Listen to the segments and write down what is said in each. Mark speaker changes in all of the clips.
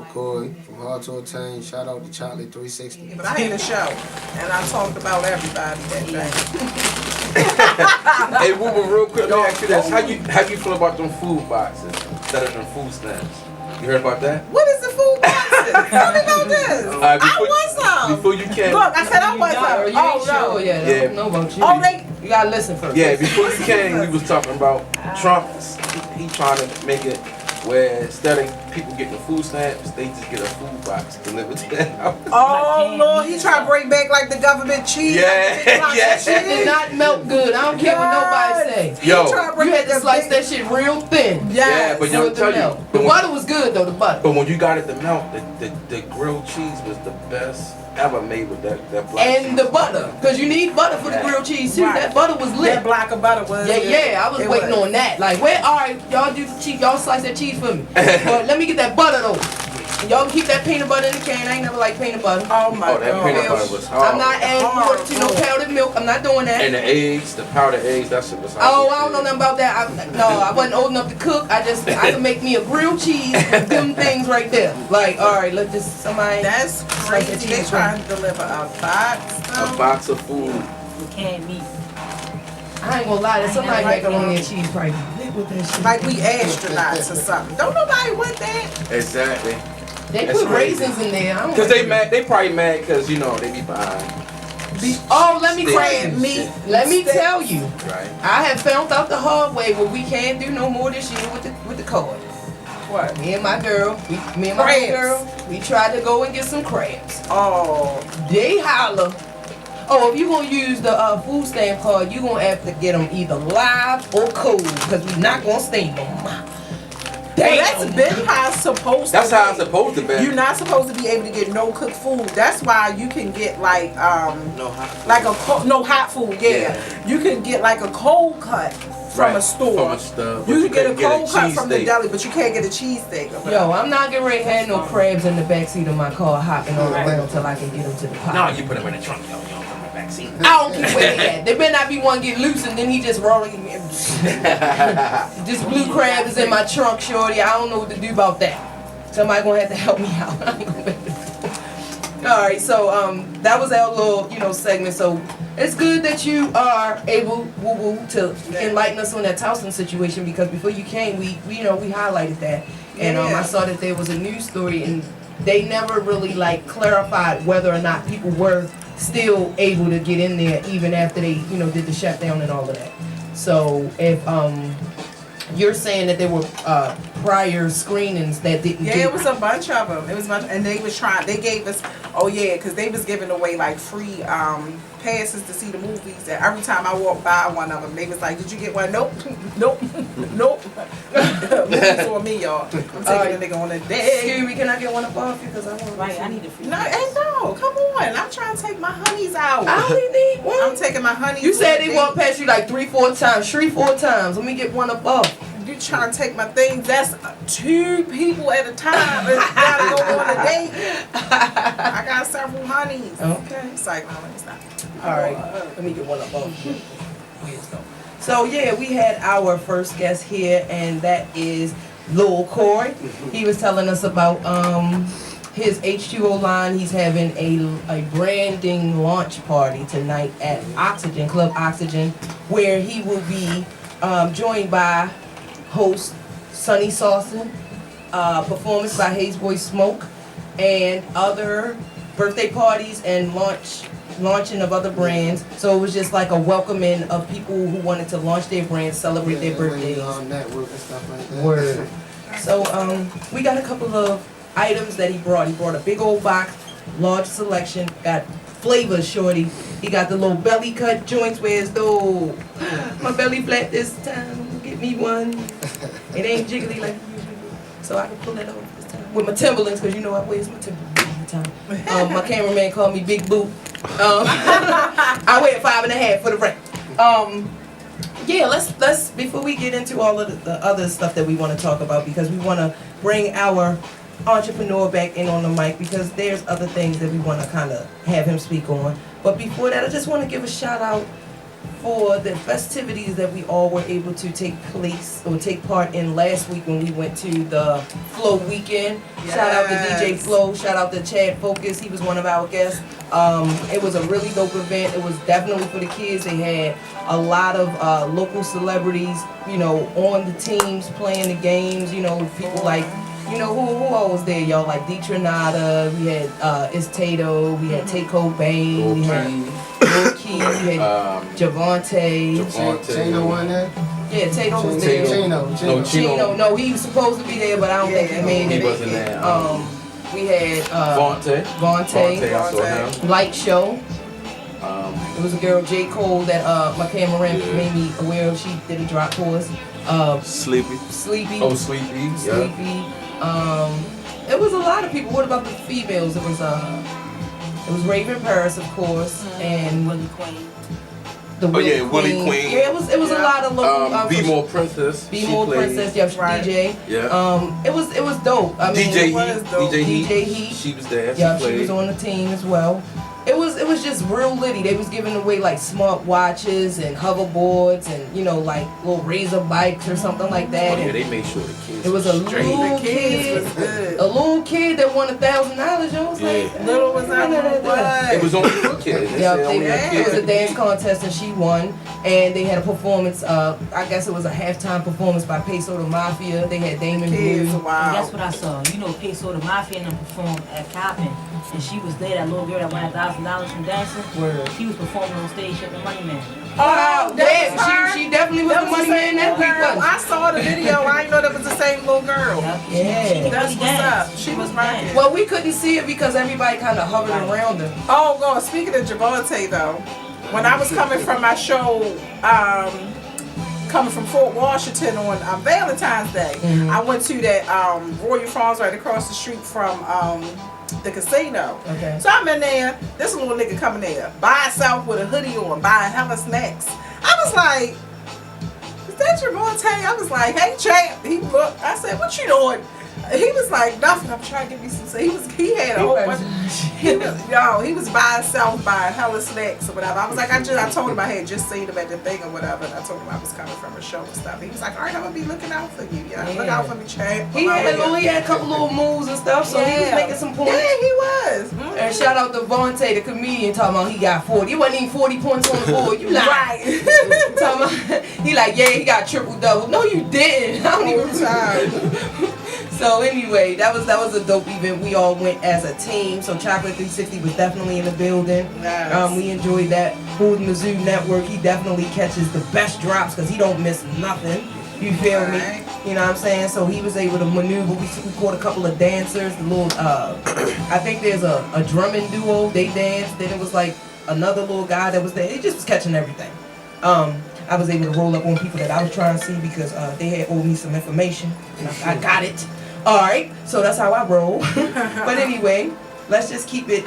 Speaker 1: McCoy from Hard to Attain. Shout out to Chakelet 360.
Speaker 2: Yeah, but I had a show, and I talked about everybody that day.
Speaker 3: Hey, Woo, real quick, let me ask you this. How you feel about them food boxes instead of them food stamps? You heard about that?
Speaker 2: What is the food boxes? Tell me about this. I want some.
Speaker 3: Before you can.
Speaker 2: Look, I said I want some.
Speaker 4: You ain't sure yet. I don't know about you.
Speaker 2: Oh,
Speaker 4: you gotta listen first.
Speaker 3: Yeah, before you came, we was talking about Trump. He trying to make it where instead of people getting food stamps, they just get a food box delivered to their house.
Speaker 2: Oh Lord, he trying to bring back like the government cheese.
Speaker 3: Yeah.
Speaker 4: That did not melt good. I don't care what nobody say.
Speaker 3: Yo,
Speaker 4: you had to slice that shit real thin.
Speaker 3: Yeah, but y'all tell you,
Speaker 4: the butter was good though. The butter.
Speaker 3: But when you got it to melt, the grilled cheese was the best ever made with that black
Speaker 4: and
Speaker 3: cheese.
Speaker 4: the butter, because you need butter for the grilled cheese too. Right. That butter was lit.
Speaker 2: That block of butter was.
Speaker 4: Yeah. I was waiting on that. Like, where? All right, y'all do the cheese. Y'all slice that cheese for me. But let me get that butter though. Y'all keep that peanut butter in the can. I ain't never like peanut butter.
Speaker 2: Oh my god.
Speaker 3: That peanut butter was hard.
Speaker 4: I'm not adding water to no powdered milk. I'm not doing that.
Speaker 3: And the eggs, the powdered eggs, that shit was hard.
Speaker 4: Oh, I don't know nothing about that. I wasn't old enough to cook. I can make me a grilled cheese with them things right there. Like, all right, let this somebody.
Speaker 2: That's crazy. They trying to deliver a
Speaker 3: box of food.
Speaker 5: We can't meet.
Speaker 4: I ain't gonna lie, there's somebody macaroni and cheese probably lit with that shit.
Speaker 2: Like we astronauts or something. Don't nobody want that.
Speaker 3: Exactly.
Speaker 4: They put raisins in there.
Speaker 3: Cause they mad. They probably mad because you know they be behind.
Speaker 4: Let me tell you.
Speaker 3: Right.
Speaker 4: I have found out the hard way what we can't do no more this year with the card.
Speaker 2: What?
Speaker 4: Me and my girl, we tried to go and get some crabs.
Speaker 2: Oh.
Speaker 4: They holler. Oh, if you gonna use the food stamp card, you gonna have to get them either live or cold, because we not gonna stain them.
Speaker 2: Well, that's been how it's supposed to be.
Speaker 3: That's how it's supposed to be.
Speaker 2: You're not supposed to be able to get no cooked food. That's why you can get like
Speaker 3: no hot food.
Speaker 2: like no hot food. Yeah. You can get like a cold cut from a store. You can get a cold cut from the deli, but you can't get a cheesesteak.
Speaker 4: Yo, I'm not getting ready to have no crabs in the backseat of my car hopping all around until I can get them to the pot.
Speaker 3: No, you put them in the trunk, yo. You don't put them in the backseat.
Speaker 4: I don't care where they at. There better not be one get loose and then he just rolling. This blue crab is in my trunk, shorty. I don't know what to do about that. Somebody gonna have to help me out. All right, so that was our little segment. So it's good that you are able to enlighten us on that Towson situation, because before you came, we highlighted that, and I saw that there was a news story, and they never really like clarified whether or not people were still able to get in there even after they did the shutdown and all of that. So if you're saying that there were prior screenings that didn't
Speaker 2: it was a bunch of them. It was a bunch, and they gave us, because they was giving away like free passes to see the movies, and every time I walked by one of them, they was like, did you get one? Nope. Movies on me, y'all. I'm taking a nigga on a day.
Speaker 4: Excuse me, can I get one up off you? Because I want
Speaker 5: I need a free.
Speaker 2: No, come on. I'm trying to take my honeys out.
Speaker 4: I only need one.
Speaker 2: I'm taking my honeys.
Speaker 4: You said they walked past you like 3-4 times. 3-4 times. Let me get one up off.
Speaker 2: You trying to take my things? That's 2 people at a time. Gotta go on a date. I got several honeys.
Speaker 4: Okay.
Speaker 2: It's like, no, let me stop.
Speaker 4: All right. Let me get one up off. So we had our first guest here, and that is Lil Corey. He was telling us about his H2O line. He's having a branding launch party tonight at Oxygen, Club Oxygen, where he will be joined by host Sonny Saucin, performance by Hayes Boy Smoke, and other birthday parties and launching of other brands. So it was just like a welcoming of people who wanted to launch their brands, celebrate their birthdays.
Speaker 1: Network and stuff like that.
Speaker 4: Word. So we got a couple of items that he brought. He brought a big old box, large selection, got flavors, shorty. He got the little belly cut joints where it's though my belly flat this time. Get me one. It ain't jiggly like you usually do. So I can pull it off this time. With my Timberlands, because you know I wear my Timberlands all the time. My cameraman called me Big Boo. I wear 5.5 for the rent. Let's before we get into all of the other stuff that we want to talk about, because we want to bring our entrepreneur back in on the mic, because there's other things that we want to kind of have him speak on. But before that, I just want to give a shout out for the festivities that we all were able to take part in last week when we went to the Flow weekend.
Speaker 2: Yes.
Speaker 4: Shout out to DJ Flow, shout out to Chad Focus, he was one of our guests. It was a really dope event. It was definitely for the kids. They had a lot of local celebrities, you know, on the teams playing the games, you know, people like, you know, who all was there, y'all? Like D Trinata, we had It's Tato, we had Tay Cobain, we had Lil Key, we had Javante.
Speaker 1: Chino won there?
Speaker 4: Yeah, Tato was there.
Speaker 1: Chino.
Speaker 4: No, he was supposed to be there, but I don't think he made it.
Speaker 3: He wasn't there.
Speaker 4: We had
Speaker 3: Vontae, I saw him.
Speaker 4: Light Show. It was a girl, J. Cole, that my cameraman made me aware of. She did a drop for us.
Speaker 3: Sleepy. Oh, Sleepy.
Speaker 4: It was a lot of people. What about the females? It was Raven Paris, of course, and
Speaker 5: Willie Queen.
Speaker 3: Willie Queen.
Speaker 4: Yeah, it was a lot of local.
Speaker 3: Be More Princess.
Speaker 4: Be More Princess. Yeah,
Speaker 2: Right.
Speaker 4: DJ.
Speaker 3: Yeah.
Speaker 4: It was dope. I mean,
Speaker 3: DJ
Speaker 4: Heat.
Speaker 3: Heat. She was there.
Speaker 4: Yeah, she was on the team as well. It was just real litty. They was giving away like smart watches and hoverboards and, you know, like little razor bikes or something like that.
Speaker 3: Yeah, they made sure the kids.
Speaker 4: It was a little kid, a little kid that won $1,000. Yo, was like,
Speaker 2: Little was that?
Speaker 3: It was only for kids.
Speaker 4: It was a dance contest and she won. And they had a performance. I guess it was a halftime performance by Peso the Mafia. They had Damon Blue.
Speaker 2: Wow.
Speaker 5: That's what I saw. You know, Peso the Mafia and them performed at Coppin, and she was there. That little girl that won $1,000 from dancing.
Speaker 4: Word.
Speaker 5: She was performing on stage with the Money Man.
Speaker 2: Oh,
Speaker 4: damn! She definitely was the money man that week.
Speaker 2: I saw the video. I didn't know that was the same little girl.
Speaker 4: Yeah.
Speaker 2: That's what's up. She was rocking.
Speaker 4: Well, we couldn't see it because everybody kind of hovered around her.
Speaker 2: Oh, God. Speaking of Javante, though, when I was coming from my show, coming from Fort Washington on Valentine's Day, I went to that Royal Farms right across the street from the casino.
Speaker 4: Okay.
Speaker 2: So I'm in there. This little nigga coming there by himself with a hoodie on, buying hella snacks. I was like, "Is that Javante?" I was like, "Hey, champ." He looked. I said, "What you doing?" He was like, "Nothing. I'm trying to give me some." So he had a whole bunch. He was by himself buying hella snacks or whatever. I was like, I told him I had just seen him at the thing or whatever, and I told him I was coming from a show and stuff. He was like, "All right, I'm gonna be looking out for you. Yeah, look out for me, champ."
Speaker 4: He had a couple little moves and stuff, so he was making some points.
Speaker 2: Yeah, he was. Mm-hmm.
Speaker 4: And shout out to Vontae, the comedian, talking about he got 40. It wasn't even 40 points on the board. You lying.
Speaker 2: Right.
Speaker 4: Talking about, he like, yeah, he got triple double. No, you didn't. I don't even time. So anyway, that was a dope event. We all went as a team. So Chakelet 360 was definitely in the building.
Speaker 2: Nice.
Speaker 4: We enjoyed that. Who the Mizzou Network, he definitely catches the best drops because he don't miss nothing. You feel me? You know what I'm saying? So he was able to maneuver. We caught a couple of dancers. The little, I think there's a drumming duo. They danced. Then it was like another little guy that was there. He just was catching everything. I was able to roll up on people that I was trying to see because they had owed me some information. And I got it. All right, so that's how I roll. But anyway, let's just keep it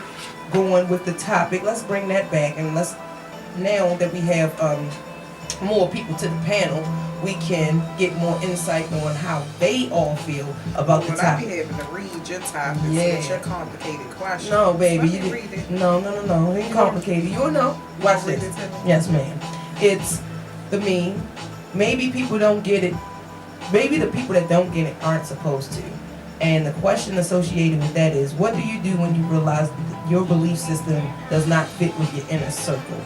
Speaker 4: going with the topic. Let's bring that back, and let's, now that we have more people to the panel, we can get more insight on how they all feel about the
Speaker 2: I
Speaker 4: topic.
Speaker 2: be having to read your topics with your complicated questions.
Speaker 4: No, baby,
Speaker 2: you read it.
Speaker 4: No, it ain't complicated. You'll know. Watch this. Yes, ma'am. It's the meme. Maybe people don't get it. Maybe the people that don't get it aren't supposed to. And the question associated with that is, what do you do when you realize that your belief system does not fit with your inner circle?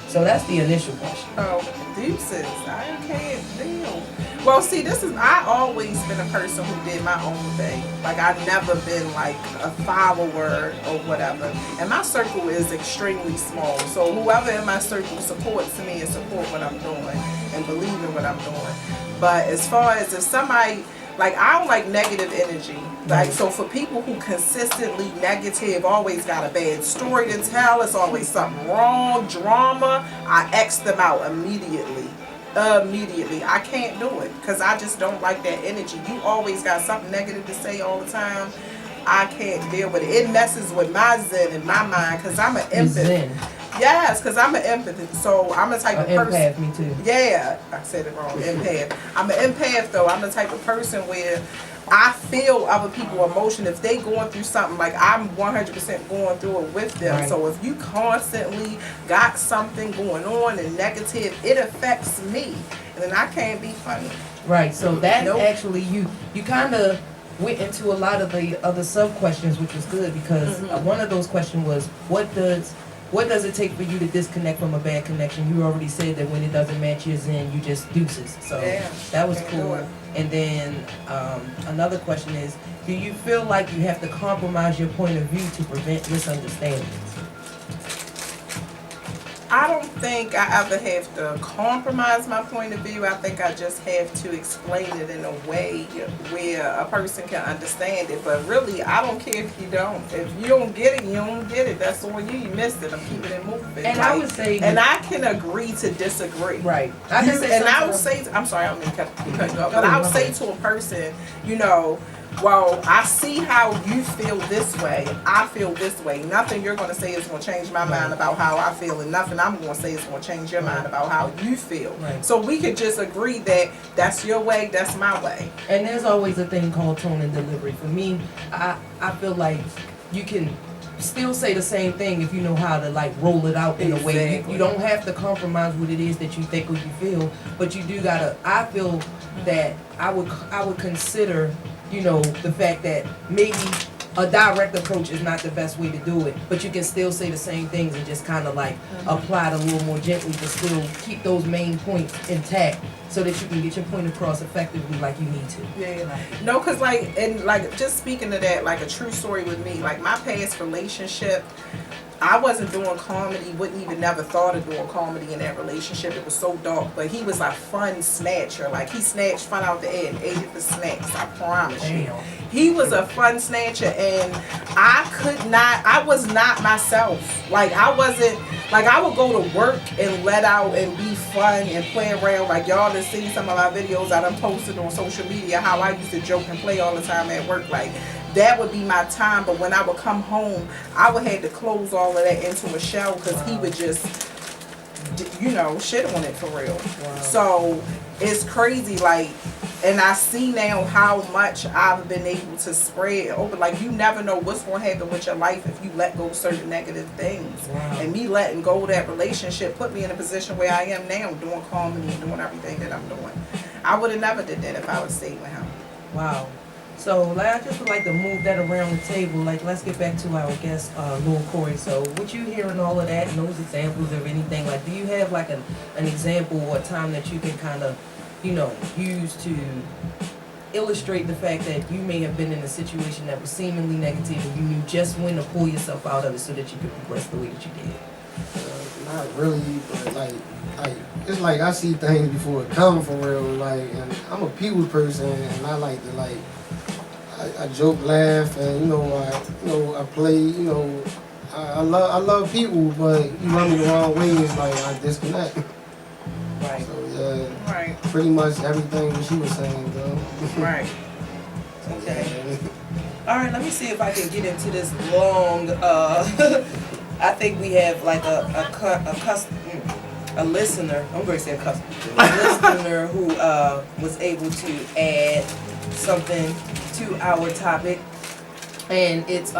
Speaker 4: So that's the initial question.
Speaker 2: Oh, deuces. I can't deal. Well, see, I always been a person who did my own thing. Like, I've never been like a follower or whatever. And my circle is extremely small. So whoever in my circle supports me and support what I'm doing and believe in what I'm doing. But as far as if somebody, like, I don't like negative energy. Like, so for people who consistently negative, always got a bad story to tell, it's always something wrong, drama, I X them out immediately. I can't do it because I just don't like that energy. You always got something negative to say all the time. I can't deal with it. It messes with my zen in my mind because I'm an empath. Yes, because I'm an empath. So I'm a type of person.
Speaker 4: Empath, me too.
Speaker 2: Yeah, I said it wrong. Empath. I'm an empath though. I'm the type of person where I feel other people's emotion. If they going through something, like I'm 100% going through it with them.
Speaker 4: Right.
Speaker 2: So if you constantly got something going on and negative, it affects me. And then I can't be funny.
Speaker 4: Right, so that
Speaker 2: Nope.
Speaker 4: actually, you kind of went into a lot of the other sub-questions, which was good, because one of those questions was, what does it take for you to disconnect from a bad connection? You already said that when it doesn't match your zen, you just deuces. So
Speaker 2: Yeah,
Speaker 4: that was
Speaker 2: can't do
Speaker 4: cool.
Speaker 2: it.
Speaker 4: And then another question is, do you feel like you have to compromise your point of view to prevent misunderstandings?
Speaker 2: I don't think I ever have to compromise my point of view. I think I just have to explain it in a way where a person can understand it. But really, I don't care if you don't. If you don't get it, you don't get it. That's on you. You missed it. I'm keeping it moving.
Speaker 4: And I would say,
Speaker 2: and I can agree to disagree.
Speaker 4: right.
Speaker 2: I would say, I'm sorry, I don't mean to cut you off, but I would say to a person, you know, well, I see how you feel this way. I feel this way. Nothing you're going to say is going to change my mind about how I feel, and nothing I'm going to say is going to change your mind about how you feel.
Speaker 4: Right.
Speaker 2: So we could just agree that that's your way, that's my way.
Speaker 4: And there's always a thing called tone and delivery. For me, I feel like you can still say the same thing if you know how to like roll it out in a way.
Speaker 2: Exactly.
Speaker 4: You don't have to compromise what it is that you think or you feel, but you do gotta. I feel that I would consider, you know, the fact that maybe a direct approach is not the best way to do it, but you can still say the same things and just kind of like apply it a little more gently, but still keep those main points intact so that you can get your point across effectively like you need to.
Speaker 2: Yeah. No, because like, and like, just speaking of that, like a true story with me, like my past relationship, I wasn't doing comedy, wouldn't even never thought of doing comedy in that relationship. It was so dark, but he was a fun snatcher. Like he snatched fun out the air and ate it for snacks, I promise you. He was a fun snatcher, and I was not myself. Like I wasn't, like I would go to work and let out and be fun and play around. Like y'all have seen some of my videos I done posted on social media, how I used to joke and play all the time at work. Like that would be my time, but when I would come home, I would have to close all of that into a shell because he would just, you know, shit on it for real.
Speaker 4: Wow.
Speaker 2: So it's crazy, like, and I see now how much I've been able to spread over. Like, you never know what's going to happen with your life if you let go of certain negative things.
Speaker 4: Wow.
Speaker 2: And me letting go of that relationship put me in a position where I am now, doing comedy and doing everything that I'm doing. I would have never did that if I would stayed with him.
Speaker 4: Wow. So like, I just would like to move that around the table. Like, let's get back to our guest, Lil Corey. So with you hearing all of that and those examples of anything, like, do you have like an example or a time that you can kind of, you know, use to illustrate the fact that you may have been in a situation that was seemingly negative and you knew just when to pull yourself out of it so that you could progress the way that you did?
Speaker 1: Not really, but like it's like I see things before it come for real. Like, and I'm a people person, and I like to like I joke, laugh, and I play. You know, I love people, but you run me the wrong way, it's like I disconnect.
Speaker 4: Right.
Speaker 1: So yeah,
Speaker 2: Right.
Speaker 1: pretty much everything that she was saying, though.
Speaker 2: Right.
Speaker 4: Okay. All right, let me see if I can get into this long, I think we have like a listener, I'm going to say a customer, a listener who was able to add something to our topic, and it's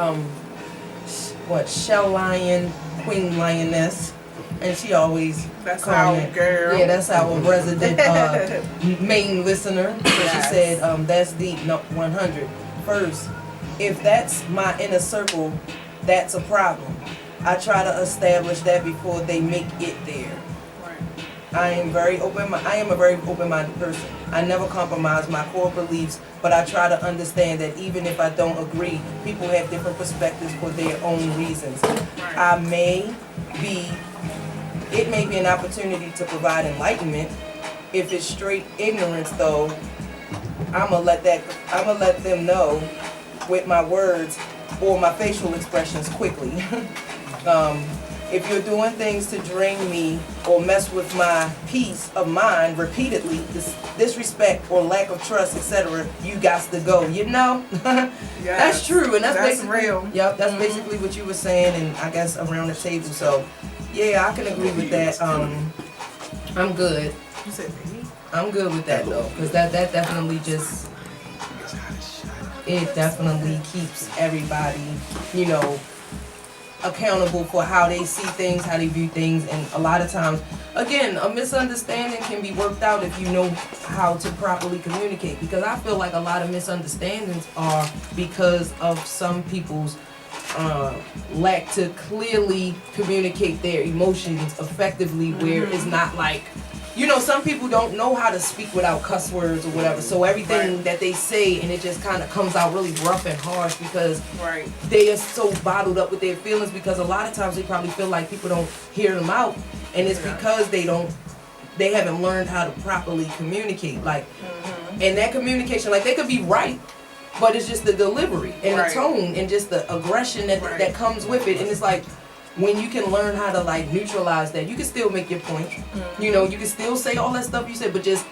Speaker 4: Shell Lion, Queen Lioness, and she always
Speaker 2: That's
Speaker 4: call
Speaker 2: our
Speaker 4: it-
Speaker 2: girl.
Speaker 4: Yeah, that's our resident main listener. So
Speaker 2: Yes.
Speaker 4: she said, that's deep, no, 100. First, if that's my inner circle, that's a problem. I try to establish that before they make it there. I am a very open-minded person. I never compromise my core beliefs, but I try to understand that even if I don't agree, people have different perspectives for their own reasons. It may be an opportunity to provide enlightenment. If it's straight ignorance, though, I'ma let them know with my words or my facial expressions quickly. If you're doing things to drain me or mess with my peace of mind repeatedly, disrespect or lack of trust, etc., you got to go. You know, that's true, and that's basically
Speaker 2: real.
Speaker 4: Yep, that's basically what you were saying, and I guess around the table. So, yeah, I can agree with that. I'm good.
Speaker 2: You said baby?
Speaker 4: I'm good with that though, because that definitely just it definitely keeps everybody, you know, accountable for how they see things, how they view things, and a lot of times, again, a misunderstanding can be worked out if you know how to properly communicate, because I feel like a lot of misunderstandings are because of some people's lack to clearly communicate their emotions effectively, where it's not like, you know, some people don't know how to speak without cuss words or whatever, so everything that they say, and it just kind of comes out really rough and harsh because they are so bottled up with their feelings, because a lot of times they probably feel like people don't hear them out, and it's because they haven't learned how to properly communicate, like, and that communication, like, they could be right, but it's just the delivery and the tone and just the aggression that comes with it, and it's like, when you can learn how to like neutralize that, you can still make your point. You know, you can still say all that stuff you said, but just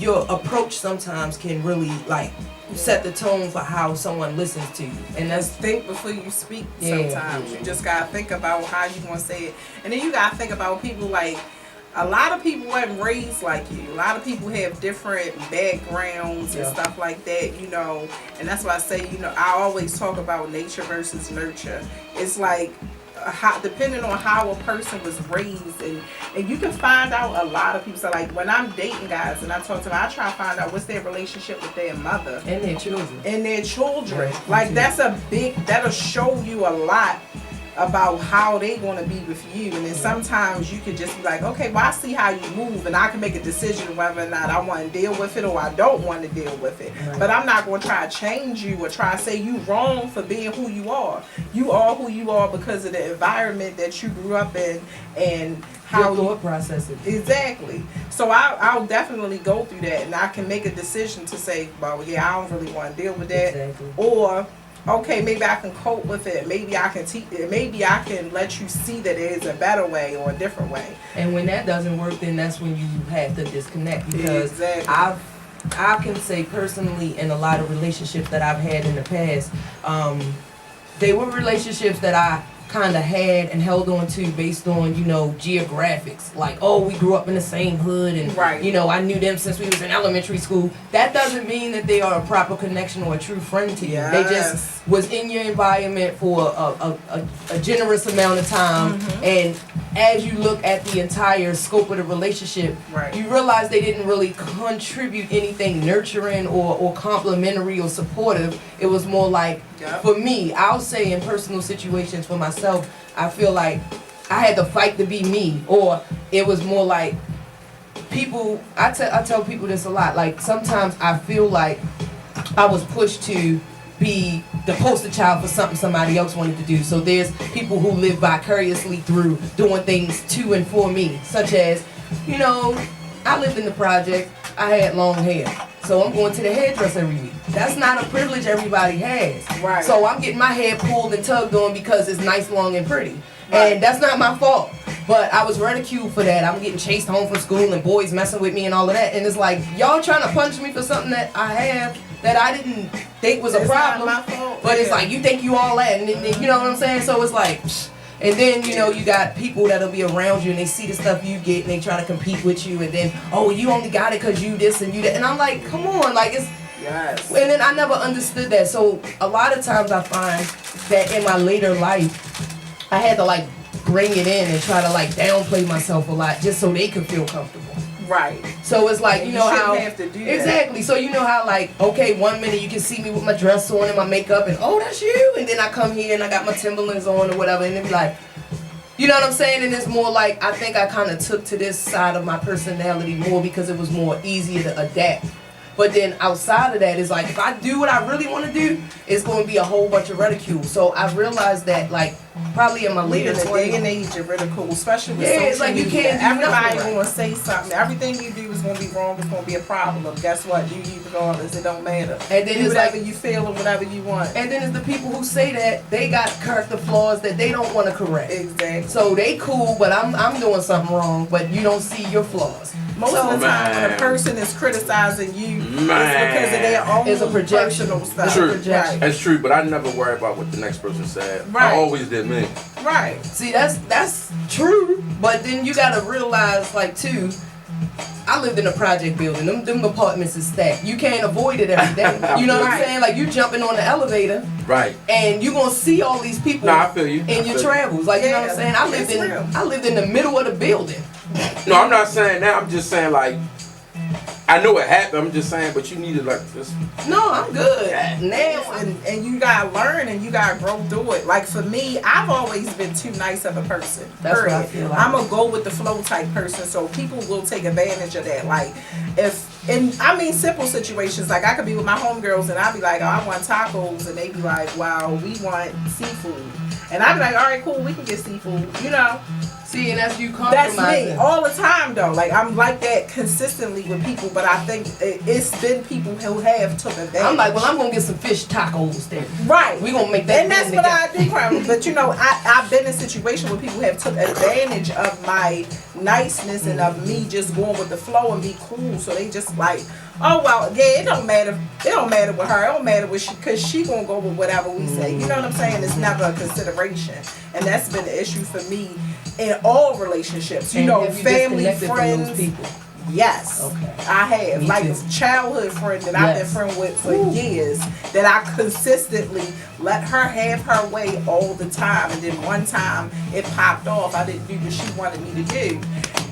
Speaker 4: your approach sometimes can really like set the tone for how someone listens to you. And that's
Speaker 2: think before you speak. Sometimes you just gotta think about how you gonna say it, and then you gotta think about people like. A lot of people weren't raised like you. A lot of people have different backgrounds and stuff like that, you know. And that's why I say, you know, I always talk about nature versus nurture. It's like, depending on how a person was raised, and you can find out a lot of people. So like when I'm dating guys and I talk to them, I try to find out what's their relationship with their mother
Speaker 4: and their children.
Speaker 2: Right. Like that'll show you a lot about how they want to be with you, and then sometimes you could just be like, okay, well, I see how you move, and I can make a decision whether or not I want to deal with it or I don't want to deal with it. But I'm not going to try to change you or try to say you wrong for being who you are. You are who you are because of the environment that you grew up in and how
Speaker 4: your thought process it.
Speaker 2: Exactly. So I'll definitely go through that, and I can make a decision to say, well, yeah, I don't really want to deal with that, or okay, maybe I can cope with it. Maybe I can teach it. Maybe I can let you see that there is a better way or a different way.
Speaker 4: And when that doesn't work, then that's when you have to disconnect, because I can say personally, in a lot of relationships that I've had in the past, they were relationships that I kind of had and held on to based on, you know, geographics. Like, oh, we grew up in the same hood, and you know, I knew them since we was in elementary school. That doesn't mean that they are a proper connection or a true friend to you. They just was in your environment for a generous amount of time, and as you look at the entire scope of the relationship, you realize they didn't really contribute anything nurturing or complimentary or supportive. It was more like, for me, I'll say in personal situations for myself, I feel like I had to fight to be me, or it was more like people, I tell people this a lot, like sometimes I feel like I was pushed to be the poster child for something somebody else wanted to do. So there's people who live vicariously through doing things to and for me, such as, you know, I lived in the project, I had long hair, so I'm going to the hairdresser every week. That's not a privilege everybody has. So I'm getting my hair pulled and tugged on because it's nice, long, and pretty. And that's not my fault. But I was ridiculed for that. I'm getting chased home from school and boys messing with me and all of that. And it's like, y'all trying to punish me for something that I have that I didn't think was a problem.
Speaker 2: Not my fault.
Speaker 4: But it's like, you think you all that. And you know what I'm saying? So it's like, psh. And then, you know, you got people that'll be around you and they see the stuff you get and they try to compete with you. And then, oh, you only got it because you this and you that. And I'm like, come on, like it's... And then I never understood that. So a lot of times I find that in my later life, I had to like bring it in and try to like downplay myself a lot just so they could feel comfortable. So it's like, you know how...
Speaker 2: have to do that.
Speaker 4: Exactly. So you know how like, okay, 1 minute you can see me with my dress on and my makeup and, oh, that's you. And then I come here and I got my Timberlands on or whatever. And then be like, you know what I'm saying? And it's more like, I think I kind of took to this side of my personality more because it was more easier to adapt. But then outside of that, it's like, if I do what I really want to do, it's going to be a whole bunch of ridicule. So I realized that, like, probably in my later 20s.
Speaker 2: Day and age of ridicule, especially with
Speaker 4: it's like you can't do
Speaker 2: everybody
Speaker 4: nothing.
Speaker 2: going to say something. Everything you do is going to be wrong. It's going to be a problem. Guess what? You regardless. It don't matter.
Speaker 4: And then
Speaker 2: do
Speaker 4: it's
Speaker 2: whatever
Speaker 4: like,
Speaker 2: you feel or whatever you want.
Speaker 4: And then it's the people who say that they got character flaws that they don't want to correct.
Speaker 2: Exactly.
Speaker 4: So they cool, but I'm doing something wrong, but you don't see your flaws.
Speaker 2: Most of the time when a person is criticizing you, it's because of their own
Speaker 4: it's a projection.
Speaker 2: personal stuff.
Speaker 3: True. That's true, but I never worry about what the next person said. I always did me.
Speaker 4: See, that's true, but then you gotta realize, like, too, I lived in a project building. Them apartments is stacked. You can't avoid it every day. You know what I'm saying? Like you jumping on the elevator,
Speaker 3: Right.
Speaker 4: and you gonna see all these people.
Speaker 3: No, I feel you.
Speaker 4: In your travels, like you know what I'm saying. I lived in the middle of the building.
Speaker 3: No, I'm not saying that. I'm just saying like. I know it happened. I'm just saying, but you need to like just.
Speaker 4: No, I'm good. Now,
Speaker 2: and you gotta learn and you gotta grow through it. Like for me, I've always been too nice of a person.
Speaker 4: That's what I feel like.
Speaker 2: I'm a go with the flow type person, so people will take advantage of that. Like simple situations, like I could be with my homegirls and I'd be like, oh, I want tacos, and they'd be like, wow, we want seafood. And I'd be like, all right, cool, we can get seafood, you know.
Speaker 4: See, and that's you compromising.
Speaker 2: That's me all the time though. Like I'm like that consistently with people, but I think it's been people who have took advantage.
Speaker 4: I'm like, well, I'm gonna get some fish tacos then.
Speaker 2: Right.
Speaker 4: We gonna make that.
Speaker 2: And that's what I do, Crown. But you know, I've been in situations where people have took advantage of my niceness and of me just going with the flow and be cool. So they just like, oh well, yeah, it don't matter. It don't matter with her. It don't matter with she, cause she gonna go with whatever we say. You know what I'm saying? It's never a consideration, and that's been the issue for me in all relationships. You know, family, friends.
Speaker 4: People?
Speaker 2: Yes,
Speaker 4: okay.
Speaker 2: I have.
Speaker 4: Me
Speaker 2: like
Speaker 4: too.
Speaker 2: a childhood friend that I've been friend with for years, that I consistently let her have her way all the time, and then one time it popped off. I didn't do what she wanted me to do,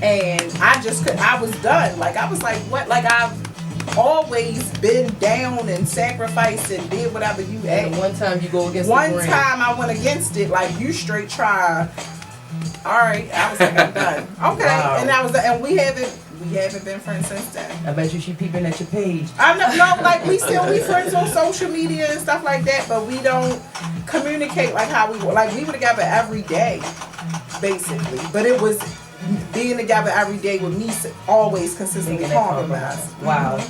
Speaker 2: and I was done. Like I was like, what? Like I've always been down and sacrificed and did whatever you asked.
Speaker 4: And one time you go against
Speaker 2: one
Speaker 4: the grain.
Speaker 2: time I went against it. Like you straight try. All right, I was like, I'm done. Okay,
Speaker 4: Wow.
Speaker 2: and we haven't been friends since then.
Speaker 4: I bet you she peeping at your page.
Speaker 2: I know, no, like we friends on social media and stuff like that, but we don't communicate like how we were. Like we were together every day, basically. But it was being together every day with me always consistently compromised.
Speaker 4: Wow.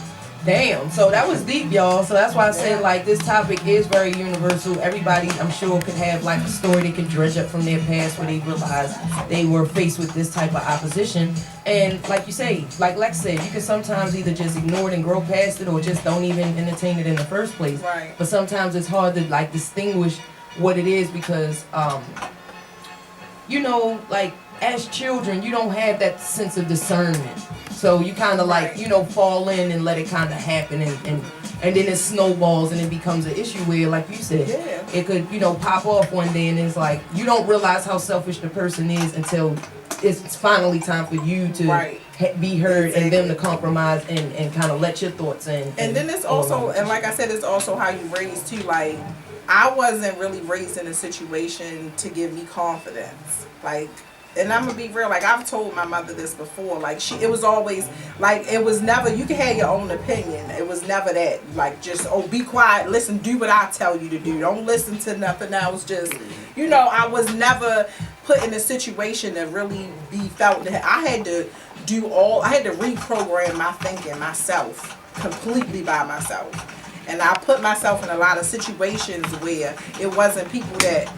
Speaker 4: Damn. So that was deep, y'all. So that's why I say like this topic is very universal. Everybody, I'm sure, could have like a story they could dredge up from their past where they realized they were faced with this type of opposition. And like you say, like Lex said, you can sometimes either just ignore it and grow past it, or just don't even entertain it in the first place.
Speaker 2: Right.
Speaker 4: But sometimes it's hard to like distinguish what it is because, you know, like as children, you don't have that sense of discernment. So you kind of like, you know, fall in and let it kind of happen, and then it snowballs and it becomes an issue where, like you said, it could, you know, pop off one day and it's like, you don't realize how selfish the person is until it's finally time for you to be heard and them to compromise and kind of let your thoughts in.
Speaker 2: And then it's also, and like I said, it's also how you raised too. Like, I wasn't really raised in a situation to give me confidence. Like, and I'm gonna be real, like I've told my mother this before, like it was always, like it was never, you can have your own opinion. It was never that, like just, oh, be quiet, listen, do what I tell you to do. Don't listen to nothing else, just, you know, I was never put in a situation to really be felt that I had to reprogram my thinking myself, completely by myself. And I put myself in a lot of situations where it wasn't people that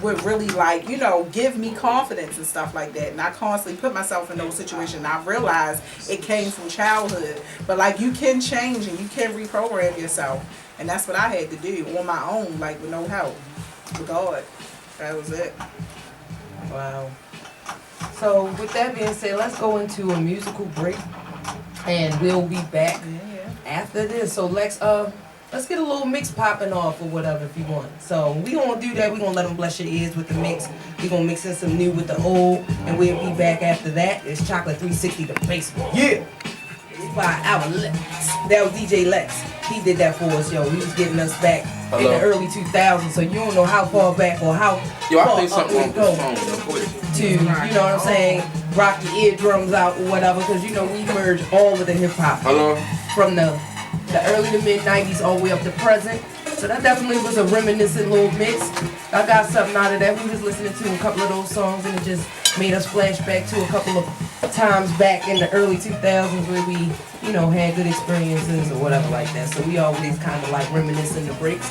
Speaker 2: would really like, you know, give me confidence and stuff like that. And I constantly put myself in those situations. And I realized it came from childhood. But like you can change and you can reprogram yourself. And that's what I had to do on my own, like with no help. With God. That was it.
Speaker 4: Wow. So with that being said, let's go into a musical break. And we'll be back after this. So let's get a little mix popping off or whatever if you want. So we gonna do that. We gonna let them bless your ears with the mix. We gonna mix in some new with the old, and we'll be back after that. It's Chakelet 360 the basement. Yeah. It's by our Lex. That was DJ Lex. He did that for us, yo. He was getting us back in the early 2000s. So you don't know how far back or how
Speaker 3: I
Speaker 4: far up we go to, you know what I'm saying? Rock your eardrums out or whatever, because you know we merge all of the hip hop from the early to mid 90s all the way up to present. So that definitely was a reminiscent little mix. I got something out of that. We was listening to a couple of those songs and it just made us flash back to a couple of times back in the early 2000s where we, you know, had good experiences or whatever like that. So we always kind of like reminiscing the breaks.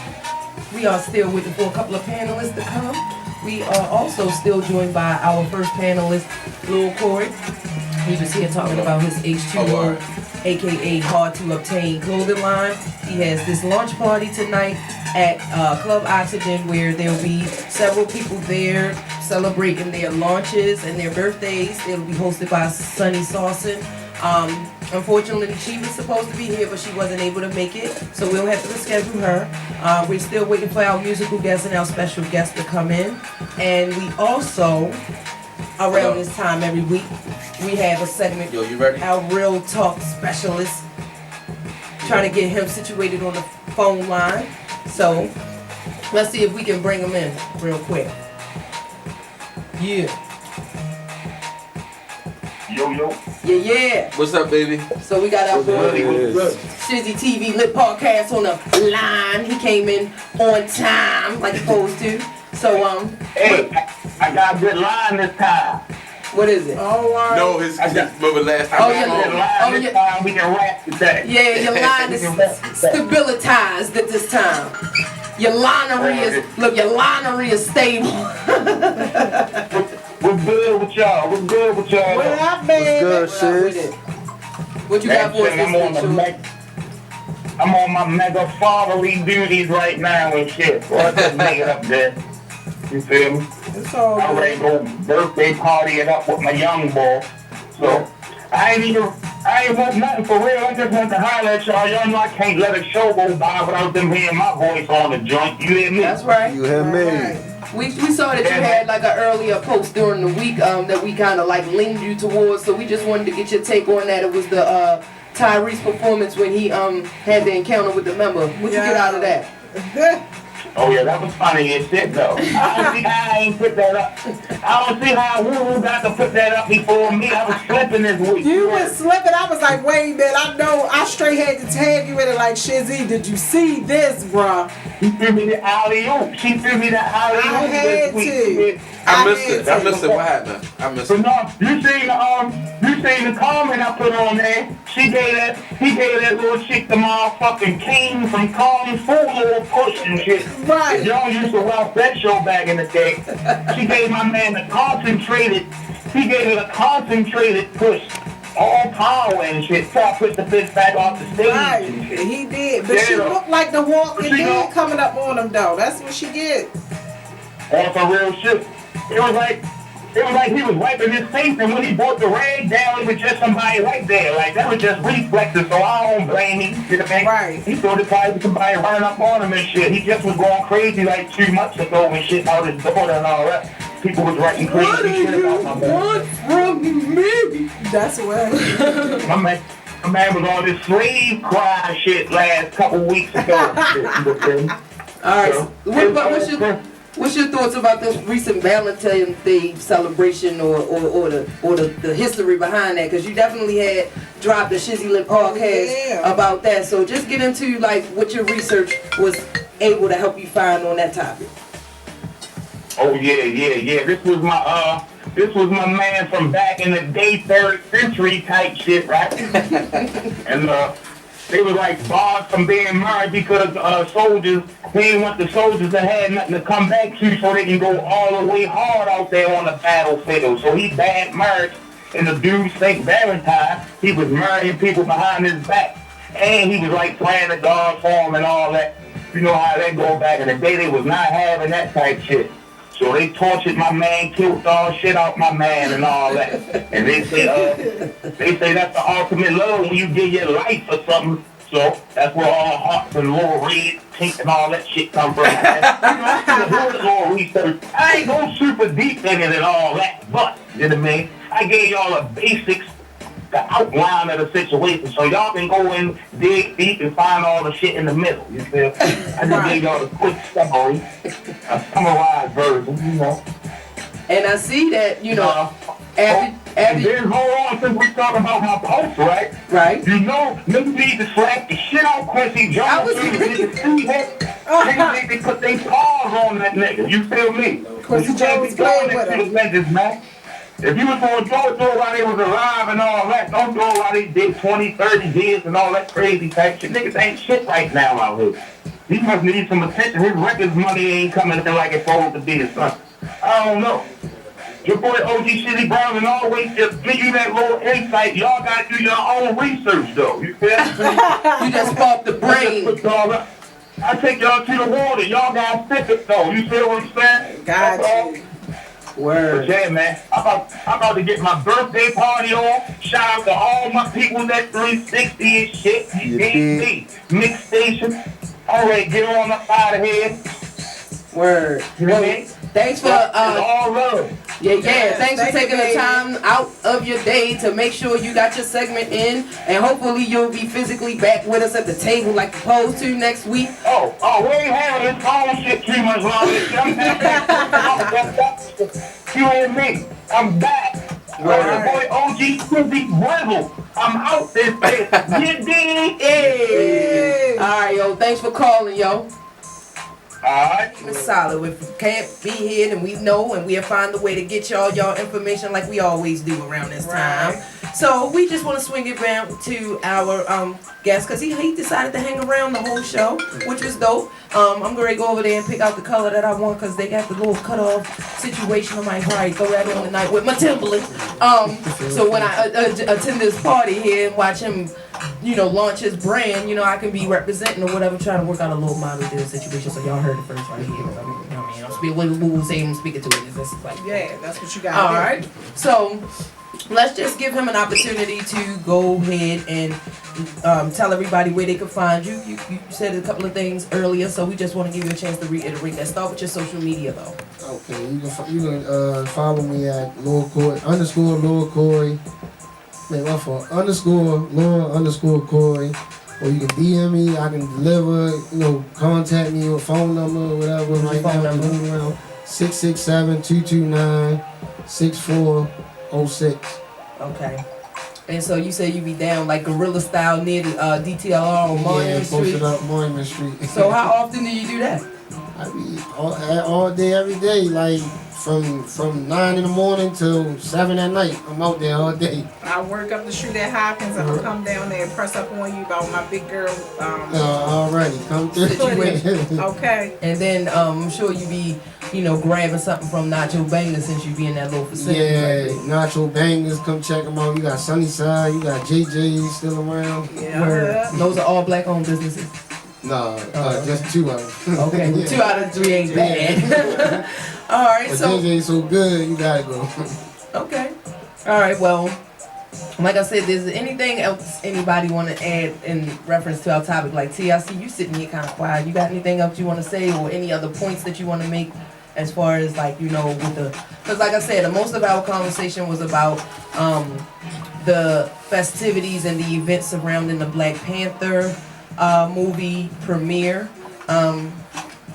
Speaker 4: We are still waiting for a couple of panelists to come. We are also still joined by our first panelist, Lil Corey. He was here talking about his H2O, aka Hard to Obtain clothing line. He has this launch party tonight at Club Oxygen where there'll be several people there celebrating their launches and their birthdays. It'll be hosted by Sunny Saucin. Unfortunately, she was supposed to be here, but she wasn't able to make it, so we'll have to reschedule her. We're still waiting for our musical guests and our special guests to come in. And we also, around this time every week, we have a segment,
Speaker 3: Yo, you ready?
Speaker 4: our Real Talk specialist, trying to get him situated on the phone line. So, let's see if we can bring him in real quick. Yeah.
Speaker 6: Yo, yo.
Speaker 4: Yeah.
Speaker 3: What's up, baby?
Speaker 4: So we got our boy
Speaker 6: Yes.
Speaker 4: Shizzy TV Lit Podcast on the line. He came in on time, like he's supposed to. So
Speaker 6: Hey, I got a good line this time.
Speaker 4: what is it?
Speaker 2: All right.
Speaker 3: No, his remember last time.
Speaker 4: Oh,
Speaker 6: I
Speaker 4: yeah.
Speaker 6: got a good line this time. We can rap today.
Speaker 4: Yeah, your line is stabilized at this time. Your linery is stable.
Speaker 6: What's good with y'all? What's good with y'all?
Speaker 2: What up, baby?
Speaker 1: Good
Speaker 4: What with it? What you got for us
Speaker 6: I'm on
Speaker 4: this
Speaker 6: the
Speaker 4: week,
Speaker 6: I'm on my mega fatherly duties right now and shit. So I just make it up there. You feel me?
Speaker 2: It's all
Speaker 6: I already go birthday partying up with my young boy. So I ain't want nothing for real. I just want to holler at y'all. Y'all know I can't let a show go by without them hearing my voice on the joint. You hear me?
Speaker 4: That's right.
Speaker 1: You hear me?
Speaker 2: right.
Speaker 4: We saw that you had like an earlier post during the week that we kind of like leaned you towards, so we just wanted to get your take on that. It was the Tyrese performance when he had the encounter with the member. What you get out of that?
Speaker 6: Oh yeah, that was funny as shit though. I don't see how I ain't put that up. I don't see how Woo got to put that up before me. I was slipping this week.
Speaker 2: You was slipping. I was like, wait a minute. I know. I straight had to tag you in it like, Shizzy, did you see this, bruh?
Speaker 6: She threw me the alley-oop. She threw me the alley-oop
Speaker 2: I had
Speaker 6: this week.
Speaker 2: to.
Speaker 3: I missed it. What happened? I missed
Speaker 6: So
Speaker 3: it.
Speaker 6: no, you seen the comment I put on there? He gave that little chick the motherfucking king from Kong Fu little push and shit.
Speaker 2: Right.
Speaker 6: Y'all used to watch that show back in the day. She gave my man a concentrated push. All power and shit. So I put the bitch back off the stage.
Speaker 2: Right.
Speaker 6: And shit.
Speaker 2: He did. But she
Speaker 6: Yeah.
Speaker 2: looked like the Walking
Speaker 6: She
Speaker 2: Dead
Speaker 6: know.
Speaker 2: coming up on him, though. That's what she did.
Speaker 6: On some real shit. It was like he was wiping his face, and when he brought the rag down, it was just somebody right there. Like, that was just reflexes, so I don't blame him. You know what I mean?
Speaker 2: Right.
Speaker 6: He thought it probably was somebody running up on him and shit. He just was going crazy like 2 months ago and shit out his daughter and all that. People was writing crazy shit about my man.
Speaker 4: from me?
Speaker 2: That's what.
Speaker 6: My man was on this slave cry shit last couple weeks ago.
Speaker 4: All right. What's your thoughts about this recent Valentine's Day celebration or the history behind that? Because you definitely had dropped the Shizzy Lit podcast about that. So just get into like what your research was able to help you find on that topic.
Speaker 6: Oh yeah. This was my man from back in the day, 3rd century type shit, right? And they was like barred from being married because soldiers, they didn't want the soldiers to have nothing to come back to so they can go all the way hard out there on the battlefield. So he banned marriage, and the dude, St. Valentine, he was marrying people behind his back. And he was like playing the guard for him and all that. You know how that go back in the day, they was not having that type shit. So they tortured my man, killed all shit out my man and all that. And they say that's the ultimate love when you give your life for something. So that's where all hearts and little red, pink and all that shit come from. You know, a little research. I ain't go super deep in it and all that, but, you know what I mean? I gave y'all the basics, the outline of the situation, so y'all can go and dig deep and find all the shit in the middle, you feel? I just gave y'all the quick summary, a summarized version, you know.
Speaker 4: And I see that, you know,
Speaker 6: and then hold on, since we talking about my post, right?
Speaker 4: Right.
Speaker 6: You know, niggas need to slap the shit out Quincy Jones. Niggas need to put their paws on that nigga, you feel me?
Speaker 2: Quincy
Speaker 6: You can't be
Speaker 2: Jones
Speaker 6: doing
Speaker 2: played with
Speaker 6: that
Speaker 2: him.
Speaker 6: to the niggas, man. If you was going to throw it while they was alive and all that, don't throw it while they did 20, 30 years and all that crazy type shit. Niggas ain't shit right now out here. He must need some attention. His records money ain't coming in like it's supposed to be or something. I don't know. Your boy OG Shitty Brown and always just give you that little insight. Y'all got to do your own research though. You feel me?
Speaker 4: You just sparked the brain.
Speaker 6: I take y'all to the water. Y'all got to sip it though. You feel what I'm saying?
Speaker 2: Got you.
Speaker 6: But yeah, man, I'm about to get my birthday party on. Shout out to all my people that 360 and shit. You can't see. Mixxstation. All right, get on up out of here.
Speaker 4: Word.
Speaker 6: You know what I mean?
Speaker 4: Thanks for
Speaker 6: all love.
Speaker 4: Thanks for taking the time out of your day to make sure you got your segment in, and hopefully you'll be physically back with us at the table like you're supposed to next week.
Speaker 6: Oh, we ain't having this phone shit 3 months long. You and me, I'm back. Your boy OG Quizzy Rehersal. I'm out this bitch. You dig?
Speaker 4: Hey. All right, yo. Thanks for calling, yo.
Speaker 6: Alright.
Speaker 4: It's solid. If you can't be here, then we know, and we'll find a way to get y'all information like we always do around this time. So we just want to swing it around to our guest, because he decided to hang around the whole show, which was dope. I'm going to go over there and pick out the color that I want, because they got the little cut-off situation. I might probably throw that on tonight with my Timberland. So when I attend this party here and watch him, launch his brand, I can be representing or whatever, trying to work out a little model deal situation. So y'all heard it first right here. I'm speaking what we say I'm speaking to it. This is like,
Speaker 2: that's what you got.
Speaker 4: All right. So let's just give him an opportunity to go ahead and tell everybody where they can find you. You said a couple of things earlier, so we just want to give you a chance to reiterate that. Start with your social media, though.
Speaker 1: Okay, you can follow me at _Lord_Coy. Man, my fault. _Lord_Coy. Or you can DM me. I can deliver. Contact me with phone number or whatever.
Speaker 4: What's your phone number?
Speaker 1: 667-229-6406.
Speaker 4: Okay. And so you say you be down like guerrilla style near the DTLR on Monument Street?
Speaker 1: Yeah, posted up Monument Street.
Speaker 4: So how often do you do that?
Speaker 1: I be all day, every day, like from 9 in the morning till 7 at night. I'm out there all day.
Speaker 2: I work up the street at Hopkins. I'm gonna come down there and press up on you about my big girl.
Speaker 1: Alrighty, come through.
Speaker 2: Okay.
Speaker 4: And then I'm sure you be, grabbing something from Nacho Banger since you be in that little facility.
Speaker 1: Yeah, Nacho Bangers, come check them out. You got Sunnyside, you got JJ still around.
Speaker 2: Yeah.
Speaker 4: Those are all black-owned businesses.
Speaker 1: No, just 2 of them.
Speaker 4: Okay, 2 out of 3 ain't bad. All right,
Speaker 1: but
Speaker 4: so
Speaker 1: JJ so good, you gotta go.
Speaker 4: Okay. All right. Well, like I said, is there anything else anybody want to add in reference to our topic? Like T, I see you sitting here kind of quiet. You got anything else you want to say, or any other points that you want to make, as far as like with the? Because like I said, most of our conversation was about the festivities and the events surrounding the Black Panther movie premiere.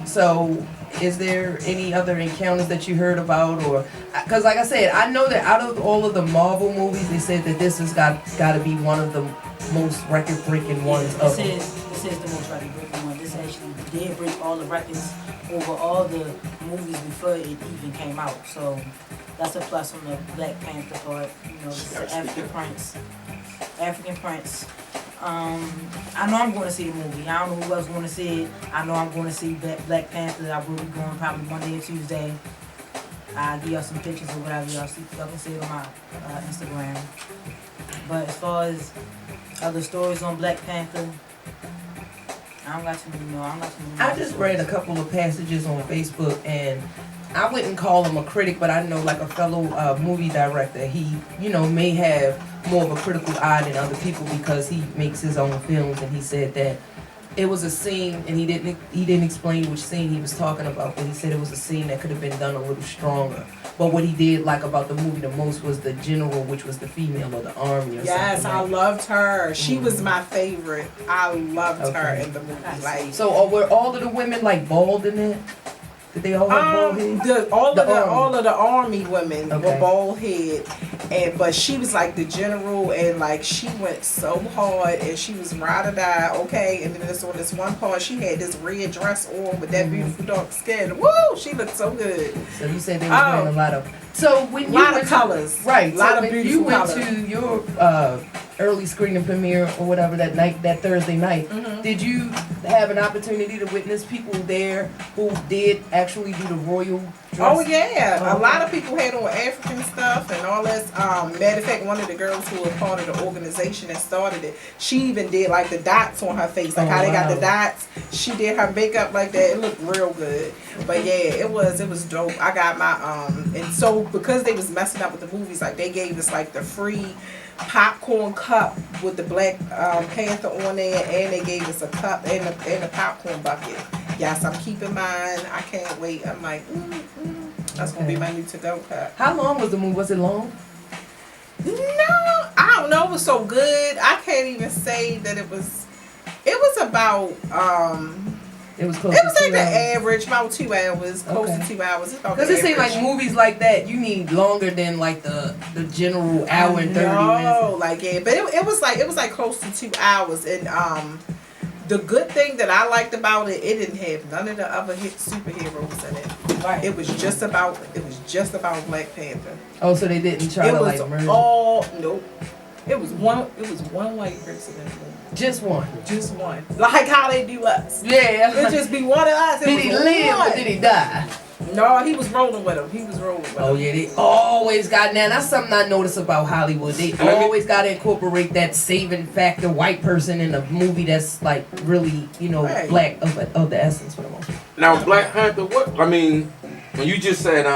Speaker 4: So is there any other encounters that you heard about, or because like I said, I know that out of all of the Marvel movies, they said that this has got to be one of the most record-breaking ones.
Speaker 5: This is the most record-breaking one. This actually did break all the records over all the movies before it even came out. So that's a plus on the Black Panther part. It's the African Prince. I know I'm going to see the movie. I don't know who else going to see it. I know I'm going to see Black Panther. I will be going probably Monday or Tuesday. I'll give y'all some pictures or whatever y'all see. Y'all can see it on my Instagram. But as far as other stories on Black Panther, I don't got too many. I
Speaker 4: just read a couple of passages on Facebook, and I wouldn't call him a critic, but I know like a fellow movie director, he, may have more of a critical eye than other people because he makes his own films, and he said that it was a scene, and he didn't explain which scene he was talking about, but he said it was a scene that could have been done a little stronger. But what he did like about the movie the most was the general, which was the female of the army or
Speaker 2: yes,
Speaker 4: something.
Speaker 2: I loved her. She was my favorite. I loved her in the movie. Like,
Speaker 4: so were all of the women like bald in it? Did they all have bald head?
Speaker 2: All of the army women were bald head, but she was like the general, and like she went so hard, and she was ride or die, okay. And then on this one part, she had this red dress on with that beautiful dark skin. Woo! She looked so good.
Speaker 4: So you said they were wearing a lot of. So when you
Speaker 2: lot of colors,
Speaker 4: right?
Speaker 2: A lot of
Speaker 4: when
Speaker 2: beautiful
Speaker 4: you went
Speaker 2: colors.
Speaker 4: to your early screening premiere or whatever that night, that Thursday night, did you have an opportunity to witness people there who did actually do the royal
Speaker 2: Oh yeah, a lot of people had on African stuff and all that. Matter of fact, one of the girls who was part of the organization that started it, she even did like the dots on her face, like how they got the dots. She did her makeup like that. It looked real good. But yeah, it was dope. I got my and so because they was messing up with the movies, like they gave us like the free popcorn cup with the Black Panther on there, and they gave us a cup and a popcorn bucket. Yes, I'm keeping mine. I can't wait. I'm like, that's gonna be my new to-go cup.
Speaker 4: How long was the movie? Was it long?
Speaker 2: No, I don't know. It was so good. I can't even say that it was. It was about.
Speaker 4: It was close.
Speaker 2: It was
Speaker 4: to
Speaker 2: like
Speaker 4: 2
Speaker 2: the
Speaker 4: hours.
Speaker 2: average, about 2 hours, close to 2 hours.
Speaker 4: Because it seems like movies like that, you need longer than like the general hour and 30 minutes.
Speaker 2: No, like yeah, but it was like close to 2 hours, and the good thing that I liked about it, it didn't have none of the other hit superheroes in it.
Speaker 5: Right.
Speaker 2: It was just about Black Panther.
Speaker 4: Oh, so they didn't try to like merge.
Speaker 2: Nope. It was one white person in the movie.
Speaker 4: Just one.
Speaker 2: Just one. Like how they do us.
Speaker 4: Yeah.
Speaker 2: It'd just be one of us.
Speaker 4: Did he live or did he die?
Speaker 2: No, he was rolling with him.
Speaker 4: Oh yeah, they always got now. That's something I notice about Hollywood. They always got to incorporate that saving factor, white person in a movie that's like really, black of the essence for the most part.
Speaker 3: Now Black Panther, what? I mean, when you just said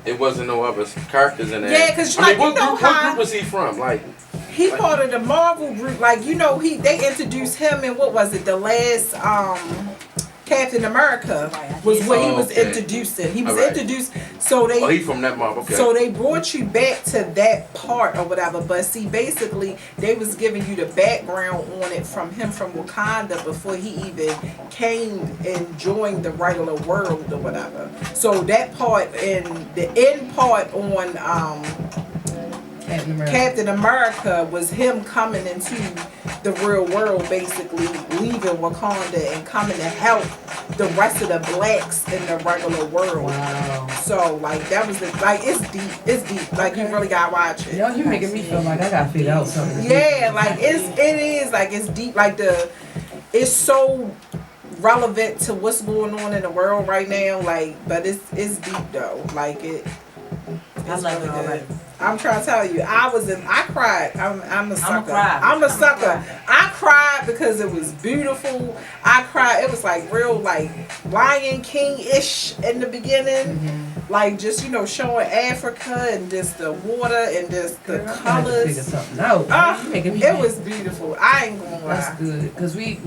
Speaker 3: it wasn't no other characters in there.
Speaker 2: Yeah, because
Speaker 3: what group was he from? Like.
Speaker 2: He part of the Marvel group, like they introduced him in what was it? The last Captain America was what he was introducing. He was introduced, so they.
Speaker 3: Oh, he from that Marvel. Okay.
Speaker 2: So they brought you back to that part or whatever. But see, basically, they was giving you the background on it from him from Wakanda before he even came and joined the regular world or whatever. So that part and the end part on Captain America was him coming into the real world, basically leaving Wakanda and coming to help the rest of the blacks in the regular world.
Speaker 4: Wow.
Speaker 2: So like that was it's deep. Like you really gotta watch it.
Speaker 4: Yo, you making me feel like I gotta figure out something.
Speaker 2: Yeah, like it is like it's deep. Like it's so relevant to what's going on in the world right now. Like, but it's deep though. Like it.
Speaker 5: I love it already.
Speaker 2: I'm trying to tell you, I cried. I'm a sucker. I'm a sucker.
Speaker 5: Cry.
Speaker 2: I cried because it was beautiful. I cried. It was like real, like Lion King-ish in the beginning. Mm-hmm. Like just, showing Africa and just the water and just the colors.
Speaker 4: Figure something out.
Speaker 2: It was beautiful. I ain't gonna lie.
Speaker 4: That's good. Because we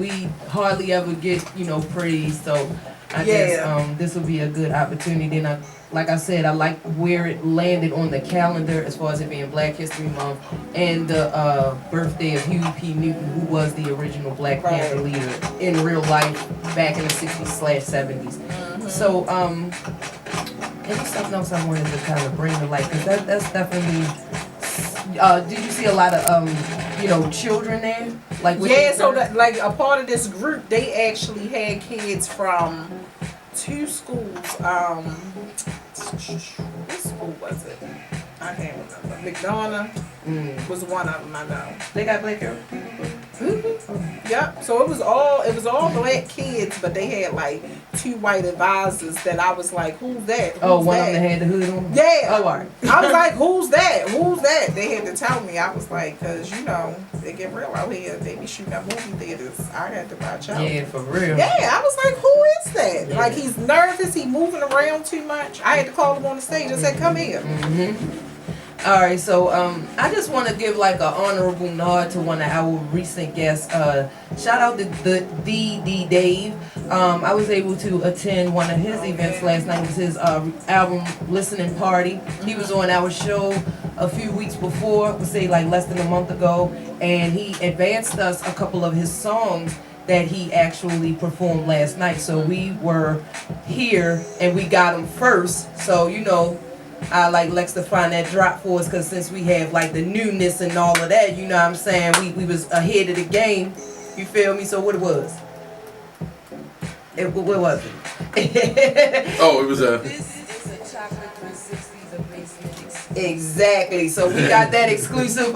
Speaker 4: hardly ever get, praise. So I guess this will be a good opportunity. And like I said, I like where it landed on the calendar as far as it being Black History Month and the birthday of Huey P. Newton, who was the original Black Panther leader in real life back in the 60s/70s. Mm-hmm. So, and there's something else I wanted to kind of bring to light, because that's definitely. Did you see a lot of children there?
Speaker 2: So like a part of this group, they actually had kids from 2 schools. What school was it? I can't remember. McDonough was one of them. I know.
Speaker 4: They got black girls.
Speaker 2: Mm-hmm. Yep. So it was all black kids, but they had like 2 white advisors that I was like, who's that?
Speaker 4: One of them that had the hood on?
Speaker 2: Yeah.
Speaker 4: Oh, all right.
Speaker 2: I was like, who's that? Who's that? They had to tell me. I was like, because, they get real out here. They be shooting at movie theaters. I had to watch out.
Speaker 4: Yeah, for real.
Speaker 2: Yeah, I was like, who is that? Yeah. Like, he's nervous. He moving around too much. I had to call him on the stage and said, come here.
Speaker 4: Mm-hmm. All right, so I just want to give like an honorable nod to one of our recent guests. Shout out to the Dave. I was able to attend one of his events last night. It was his album listening party. He was on our show a few weeks before, say like less than a month ago, and he advanced us a couple of his songs that he actually performed last night. So we were here and we got him first. So I like Lex to find that drop for us, because since we have like the newness and all of that, you know what I'm saying, we was ahead of the game. You feel me? So what it was? What was it?
Speaker 3: Oh, it was a...
Speaker 4: This is a Chokelet 360's of Mixxstation. Exactly. So we got that exclusive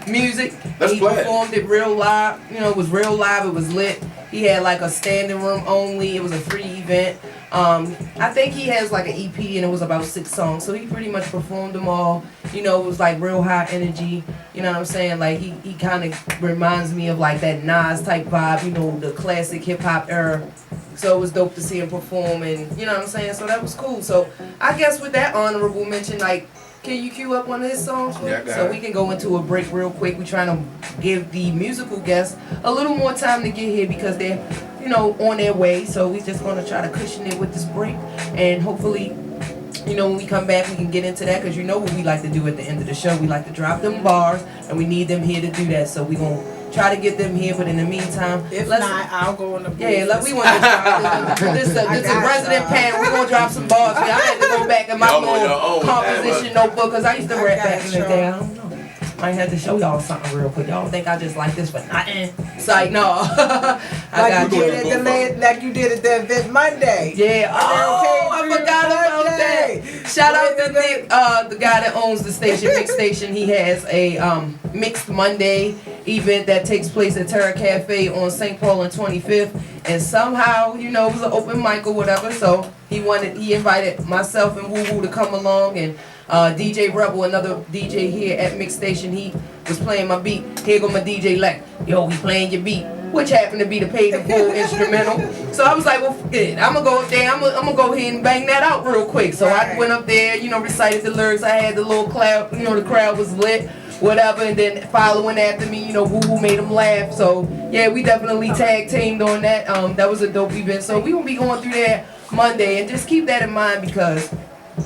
Speaker 4: music. He performed it real live. It was real live. It was lit. He had like a standing room only. It was a free event. I think he has like an EP and it was about 6 songs, so he pretty much performed them all. You know, it was like real high energy. You know what I'm saying? Like he kind of reminds me of like that Nas type vibe. You know, the classic hip hop era. So it was dope to see him perform, and you know what I'm saying. So that was cool. So I guess with that honorable mention, like, can you cue up one of his songs?
Speaker 3: Yeah, I got
Speaker 4: so
Speaker 3: it.
Speaker 4: we can go into a break real quick. We're trying to give the musical guests a little more time to get here because they're, you know, on their way. So we just want to try to cushion it with this break, and hopefully, you know, when we come back, we can get into that, because you know what we like to do at the end of the show. We like to drop them bars, and we need them here to do that. So we gonna try to get them here, but in the meantime,
Speaker 2: If not, I'll go on the break.
Speaker 4: yeah, like we want to drop this is a resident panel. We gonna drop some bars. I had to go back in my little composition notebook because I used to rap back in the day. I don't know. I had to show y'all something real quick. Y'all think I just like this for nothing? It's like, no.
Speaker 2: Like you did at the event Monday.
Speaker 4: Yeah. Oh, I forgot about that. Shout out to Nick, the guy that owns the station, Mixxstation. He has a Mixed Monday event that takes place at Terra Cafe on St. Paul and 25th. And somehow, you know, it was an open mic or whatever. So he invited myself and Woo Woo to come along, and DJ Rebel, another DJ here at Mixxstation, he was playing my beat. Here go my DJ like, yo, we playing your beat, which happened to be the paid in full instrumental. So I was like, well, good. I'm gonna go up there. I'm gonna go ahead and bang that out real quick. So I went up there, you know, recited the lyrics. I had the little crowd, you know, the crowd was lit, whatever. And then following after me, you know, Woo Woo made them laugh. So yeah, we definitely tag teamed on that. That was a dope event. So we gonna be going through there Monday, and just keep that in mind because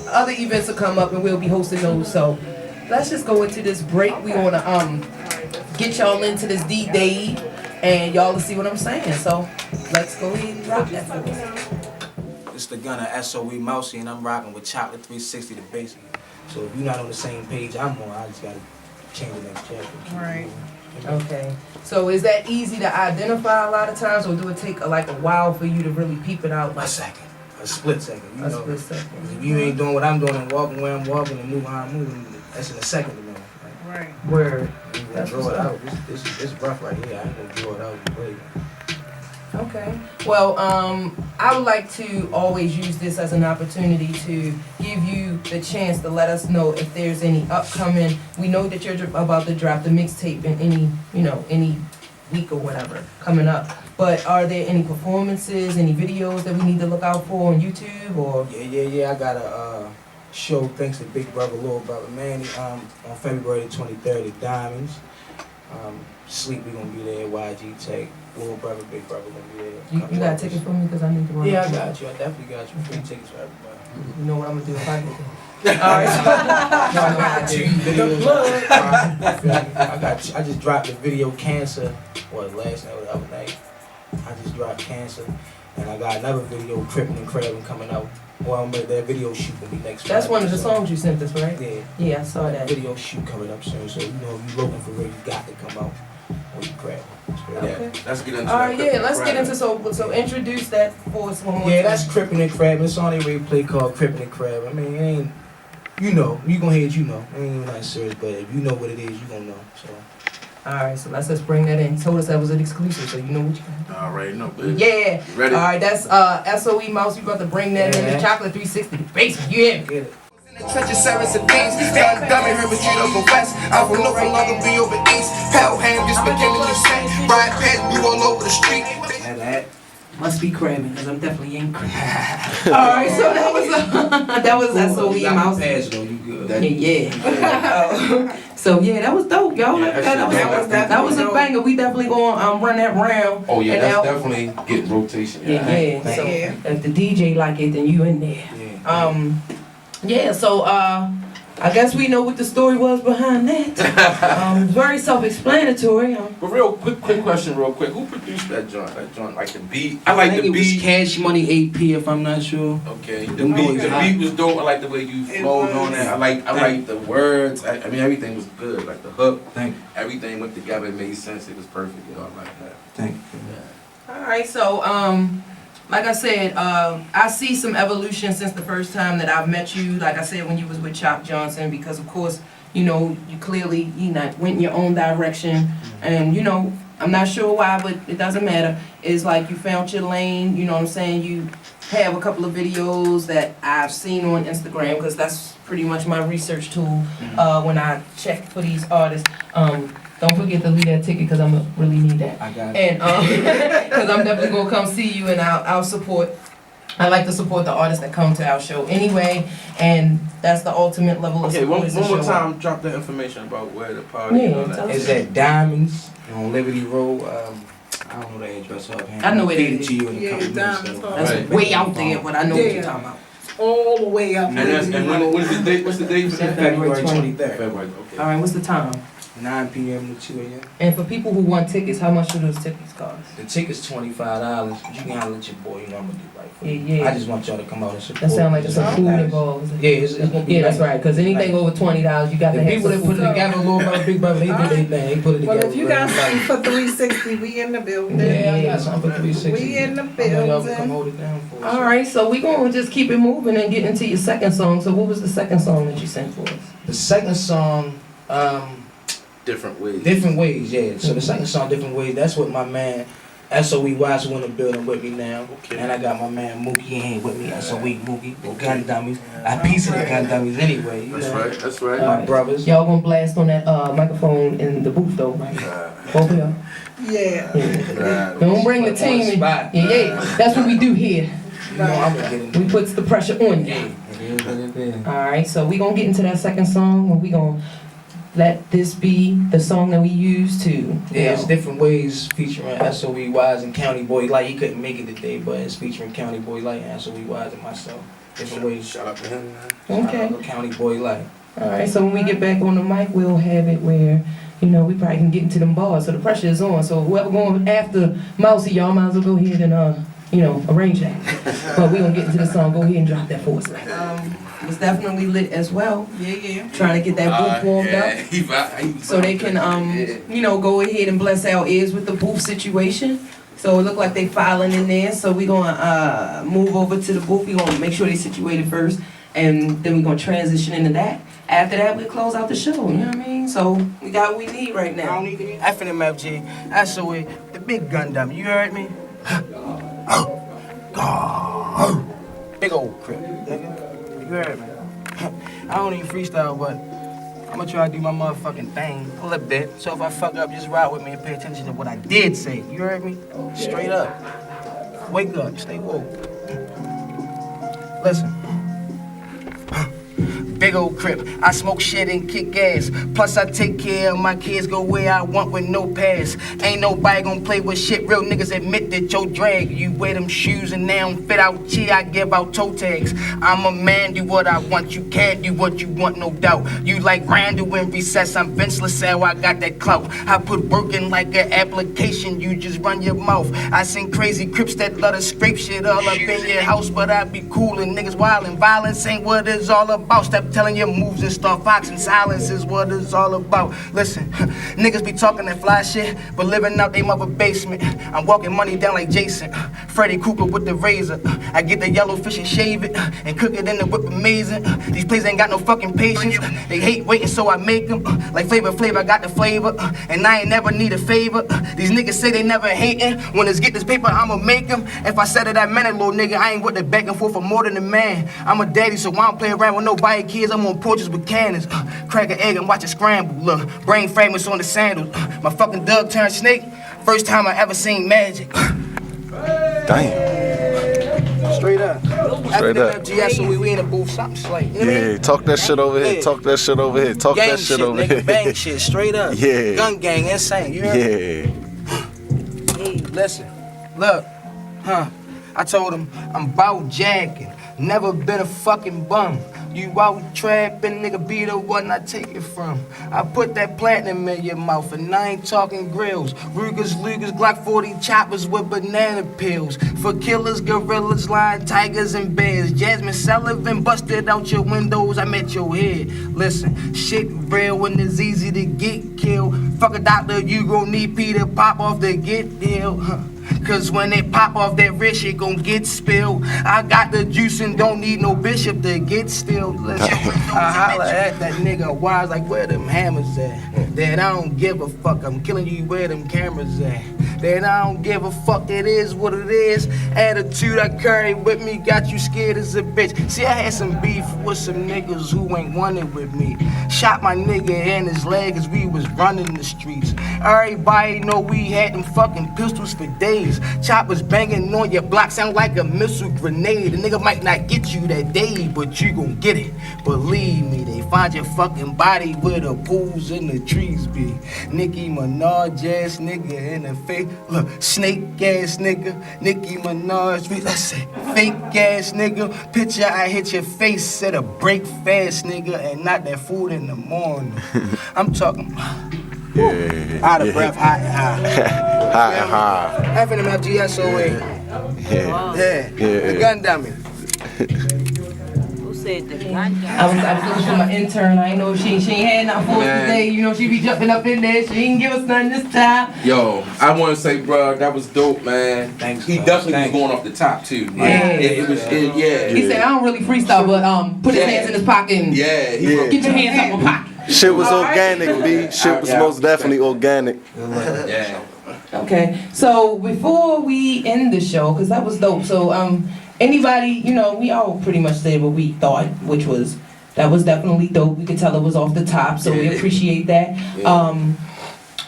Speaker 4: other events will come up and we'll be hosting those. So let's just go into this break. We wanna get y'all into this D-Day and y'all will see what I'm saying. So let's go ahead and drop that for us.
Speaker 7: It's the gunner S.O.E. Mousey, and I'm rocking with Chakelet 360 the bass. So if you're not on the same page I'm on, I just gotta change the next chapter.
Speaker 2: Right.
Speaker 4: Okay. So is that easy to identify a lot of times, or do it take like a while for you to really peep it out?
Speaker 7: A second. A split second. You
Speaker 4: A
Speaker 7: know,
Speaker 4: split second.
Speaker 7: if you ain't doing what I'm doing and walking where I'm walking and moving how I'm moving, that's in a second to know.
Speaker 2: Right.
Speaker 4: Word.
Speaker 7: You gonna draw it out. This is rough right here. I ain't gonna draw it out and play.
Speaker 4: Okay. Well, I would like to always use this as an opportunity to give you the chance to let us know if there's any upcoming. We know that you're about to drop the mixtape in any week or whatever coming up. But are there any performances, any videos that we need to look out for on YouTube or?
Speaker 7: Yeah. I got a show thanks to Big Brother, Little Brother Manny on February the 23rd at Diamonds. Sleep, we gonna be there. YG Tech, Little Brother, Big Brother gonna be there.
Speaker 4: You got a ticket for me because I need to run.
Speaker 7: Yeah, I got you. I definitely got you. Free tickets for everybody.
Speaker 4: You know what I'm gonna do if I get there. All right.
Speaker 7: No, I got you. Videos. I got you. I just dropped the video Cancer. Last night or the other night. I just dropped Cancer, and I got another video, Crippin' and Crabbin' coming out. Well, that video shoot will be next
Speaker 4: That's
Speaker 7: Friday,
Speaker 4: one of the
Speaker 7: so-
Speaker 4: songs you sent us, right?
Speaker 7: Yeah.
Speaker 4: Yeah, I saw that.
Speaker 7: Video shoot coming up soon, so you know if you looking for where you got to come out when you crab.
Speaker 4: Okay.
Speaker 3: Let's get into
Speaker 4: All
Speaker 3: that.
Speaker 4: right, yeah, let's get into so introduce that for us one more
Speaker 7: Yeah,
Speaker 4: time.
Speaker 7: that's Crippin' and Crabbin'. It's on a radio play called Crippin' and Crabbin'. I mean, it ain't, you know, you gonna hear it, you know. It ain't even that serious, but if you know what it is, you gonna know. So.
Speaker 4: All right, so let's just bring that in. He told us that was an exclusive, so you know what you got.
Speaker 3: All right, no, baby.
Speaker 4: Yeah.
Speaker 3: Ready?
Speaker 4: All right, that's S.O.E. Mouse. You about to bring that in. The
Speaker 7: Yeah.
Speaker 4: Chakelet 360 the basement. You hear me?
Speaker 7: Get it.
Speaker 8: Touch your service and beans, young dummy, river street over west. I will no longer be over east. Pelham just became a new set. Ride past blue all over the street.
Speaker 7: That
Speaker 4: Must be crabbing, because I'm definitely ain't crabbing. All right, so that was S.O.E. Mouse.
Speaker 7: pass though, you good.
Speaker 4: Yeah. So yeah, that was dope, y'all.
Speaker 3: Yeah,
Speaker 4: that was a banger. We definitely gonna run that round.
Speaker 3: Oh yeah,
Speaker 4: and
Speaker 3: that's
Speaker 4: out.
Speaker 3: definitely getting rotation.
Speaker 4: Yeah. So if the DJ like it, then you in there.
Speaker 7: Yeah.
Speaker 4: So I guess we know what the story was behind that. Very self-explanatory.
Speaker 3: But real quick question, real quick. Who produced that joint? That joint, like the beat. I like
Speaker 7: think
Speaker 3: the
Speaker 7: it was
Speaker 3: beat.
Speaker 7: Cash Money 8P if I'm not sure.
Speaker 3: Okay, the beat was dope. I like the way you flowed on it. I like the words. I mean, everything was good. Like the hook. Everything went together. It made sense. It was perfect. You know, I like that.
Speaker 7: Thank you.
Speaker 4: All right, so like I said, I see some evolution since the first time that I've met you. Like I said, when you was with Chop Johnson, because of course, you know, you clearly went in your own direction, and you know, I'm not sure why, but it doesn't matter. It's like you found your lane. You know what I'm saying? You have a couple of videos that I've seen on Instagram, because that's pretty much my research tool when I check for these artists. Don't forget to leave that ticket, because I'm going to really need that.
Speaker 7: I got it.
Speaker 4: And because I'm definitely going to come see you, and I'll support. I like to support the artists that come to our show anyway, and that's the ultimate level of
Speaker 3: Okay,
Speaker 4: support.
Speaker 3: one more time, drop the information about where the party and all that.
Speaker 7: It's at Diamonds on Liberty Road. I don't know the address offhand.
Speaker 4: I know where it
Speaker 7: Feed
Speaker 4: is.
Speaker 7: to you in a
Speaker 2: Yeah,
Speaker 7: couple minutes.
Speaker 2: Diamonds.
Speaker 7: though.
Speaker 4: That's
Speaker 3: Right.
Speaker 4: way out there, but I know what you're
Speaker 2: Yeah.
Speaker 4: talking about.
Speaker 2: All the way up.
Speaker 3: And what's the date? What's the date for that?
Speaker 7: February 23rd.
Speaker 3: February. Okay.
Speaker 4: All right, what's the time?
Speaker 7: 9 p.m. to 2 a.m.
Speaker 4: And for people who want tickets, how much do those tickets cost?
Speaker 7: The ticket's $25. You can holler at your boy. You know I'm gonna do right for you.
Speaker 4: Yeah.
Speaker 7: I just want y'all to come out and support.
Speaker 4: That sounds like there's some
Speaker 7: It's
Speaker 4: food
Speaker 7: nice.
Speaker 4: involved.
Speaker 7: Yeah, it's gonna be
Speaker 4: Yeah, that's
Speaker 7: nice.
Speaker 4: right. Because anything over $20, you got to
Speaker 7: The
Speaker 4: have
Speaker 7: people that
Speaker 4: some
Speaker 7: put
Speaker 4: food.
Speaker 7: it together, little brother, big brother, they do their thing. They put it
Speaker 2: Well,
Speaker 7: together.
Speaker 2: if you got something for 360, we in the building.
Speaker 7: Yeah, I got something for 360.
Speaker 2: We in the
Speaker 7: I know y'all can come
Speaker 2: building.
Speaker 7: hold it down for us.
Speaker 4: All right, so we're going to just keep it moving and get into your second song. So what was the second song that you sent for us?
Speaker 7: The second song,
Speaker 3: Different ways.
Speaker 7: Different Ways, yeah. So the second song, Different Ways, that's what my man S.O.E. Wise who in the building with me now.
Speaker 3: Okay.
Speaker 7: And I got my man Mookie here with me, S.O.E. Mookie, Gun Dummies. I piece of the Gun Dummies anyway. You
Speaker 3: That's
Speaker 7: know?
Speaker 3: right. That's right.
Speaker 7: My brothers.
Speaker 4: Y'all going to blast on that microphone in the booth though, right? Both of y'all.
Speaker 2: Yeah.
Speaker 4: Yeah. Don't bring the team in.
Speaker 7: Spot.
Speaker 4: Yeah. That's what we do here.
Speaker 7: You know I'm gonna get in.
Speaker 4: We puts the pressure on you.
Speaker 7: Yeah, it is what it is.
Speaker 4: All right, so we going to get into that second song, and we going to let this be the song that we use to,
Speaker 7: Yeah, it's Different Ways featuring S.O.E. Wise and County Boy Light. He couldn't make it today, but it's featuring County Boy Light and S.O.E. Wise and myself. Different Ways.
Speaker 3: Shout out to him, man.
Speaker 4: Okay.
Speaker 7: Shout out to County Boy Light.
Speaker 4: All right, so when we get back on the mic, we'll have it where, you know, we probably can get into them bars, so the pressure is on. So whoever going after Mousey, y'all might as well go ahead and, you know, arrange that. But we gonna get into the song. Go ahead and drop that for us. It was definitely lit as well.
Speaker 2: Yeah.
Speaker 4: Trying to get that booth warmed up. So they can, you know, go ahead and bless our ears with the booth situation. So it look like they filing in there. So we gonna move over to the booth. We gonna make sure they situated first, and then we gonna transition into that. After that, we close out the show. You know what I mean? So we got what we need right now.
Speaker 7: FNMFG, S.O.E., the big gun dummy. You heard me? Big old crip, nigga. You heard me? I don't even freestyle, but I'm gonna try to do my motherfucking thing a little bit. So if I fuck up, just ride with me and pay attention to what I did say. You heard me? Straight up. Wake up, stay woke. Listen. Big old crip, I smoke shit and kick ass. Plus I take care of my kids, go where I want with no pass. Ain't nobody gonna play with shit, real niggas admit that yo drag. You wear them shoes and they don't fit out here, I give out toe tags. I'm a man, do what I want, you can't do what you want, no doubt. You like Randall in recess, I'm Vince LaSalle, I got that clout. I put work in like an application, you just run your mouth. I seen crazy crips that love to scrape shit all up in your house, but I be cool and niggas wildin'. Violence ain't what it's all about. Step telling your moves and start foxing. Silence is what it's all about. Listen, niggas be talking that fly shit, but living out they mother basement. I'm walking money down like Jason. Freddy Krueger with the razor. I get the yellow fish and shave it, and cook it in the whip amazing. These plays ain't got no fucking patience. They hate waiting, so I make them. Like Flavor Flav, I got the flavor, and I ain't never need a favor. These niggas say they never hating. When it's get this paper, I'ma make them. If I said it, I meant it, little nigga. I ain't with the back and forth for more than a man. I'm a daddy, so I don't play around with nobody kids. I'm on porches with cannons. Crack an egg and watch it scramble. Look, brain fragments on the sandals. My fucking dog turned snake. First time I ever seen magic.
Speaker 9: Damn.
Speaker 7: Straight up.
Speaker 9: Straight up.
Speaker 7: FNMFG, so we in the booth, something slight. You know what I mean?
Speaker 9: Yeah, talk that shit over here.
Speaker 7: Yeah.
Speaker 9: Talk that shit over here. Talk
Speaker 7: Gang
Speaker 9: that shit over
Speaker 7: nigga,
Speaker 9: here.
Speaker 7: bang shit, straight up.
Speaker 9: Yeah.
Speaker 7: Gun gang, insane. You heard me?
Speaker 9: Yeah.
Speaker 7: Listen, look, I told him I'm bout jacking, never been a fucking bum. You out trapping, nigga, be the one I take it from. I put that platinum in your mouth, and I ain't talking grills. Rugers, Lugers, Glock 40 choppers with banana peels. For killers, gorillas, lion, tigers, and bears. Jasmine Sullivan busted out your windows, I met your head. Listen, shit real when it's easy to get killed. Fuck a doctor, you gon' need Peter pop off to get ill. Cause when they pop off that wrist, it gon' get spilled. I got the juice and don't need no bishop to get still. Listen, I holler at that nigga wise like where them hammers at. That I don't give a fuck, I'm killing you where them cameras at. then I don't give a fuck, it is what it is. Attitude I carry with me got you scared as a bitch. See, I had some beef with some niggas who ain't wanted with me. Shot my nigga in his leg as we was running the streets. Everybody know we had them fucking pistols for days. Choppers banging on your block sound like a missile grenade. A nigga might not get you that day, but you gon' get it. Believe me, they find your fucking body where the pools and the trees be. Nicki Minaj ass nigga in the face. Look, snake ass nigga. Nicki Minaj, I say fake ass nigga. Picture I hit your face, said a break fast nigga, and not that food in the morning. I'm talking out of breath, hot and high.
Speaker 9: Hot and high.
Speaker 7: FNMFG S.O.E. The gun dummy.
Speaker 5: Who said the gun dummy?
Speaker 4: I was looking for my intern. I ain't know if she ain't had nothing for us today. You know, she be jumping up in there. She ain't give us nothing this time.
Speaker 3: Yo, I want to say, bro, that was dope, man.
Speaker 7: Thanks,
Speaker 3: he definitely was going off the top, too. Like, it was,
Speaker 4: He said, I don't really freestyle, but put his hands in his pocket and get your hands out my pocket.
Speaker 9: Shit was organic, B. Shit was most definitely organic.
Speaker 3: Yeah.
Speaker 4: Okay, so before we end the show, because that was dope, so anybody, you know, we all pretty much said what we thought, which was, that was definitely dope. We could tell it was off the top, so we appreciate that.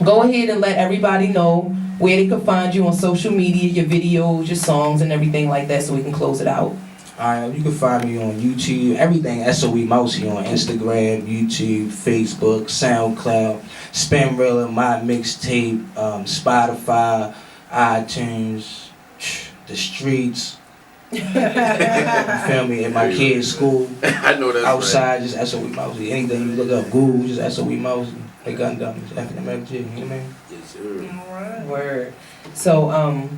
Speaker 4: Go ahead and let everybody know where they can find you on social media, your videos, your songs, and everything like that, so we can close it out.
Speaker 7: Alright, you can find me on YouTube, everything S.O.E. Mousey on Instagram, YouTube, Facebook, SoundCloud, Spinrilla, My Mixtape, Spotify, iTunes, the streets. You feel me? In my kids' school.
Speaker 3: I know that's
Speaker 7: outside, just S.O.E. Mousey. Anything you look up, Google, just S.O.E. Mousey. They gun dummies, FNMFG, you know what I mean?
Speaker 3: Yes, sir.
Speaker 4: Alright. Word. So,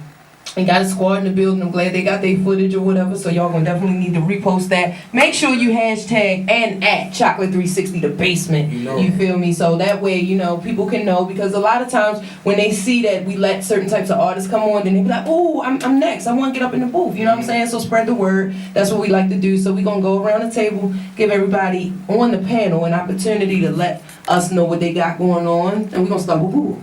Speaker 4: we got a squad in the building. I'm glad they got their footage or whatever, so y'all gonna definitely need to repost that. Make sure you hashtag and at Chakelet360 the basement. You feel me? So that way, you know, people can know, because a lot of times when they see that we let certain types of artists come on, then they be like, oh, I'm next. I want to get up in the booth. You know what I'm saying? So spread the word. That's what we like to do. So we gonna go around the table, give everybody on the panel an opportunity to let us know what they got going on, and we gonna start with who?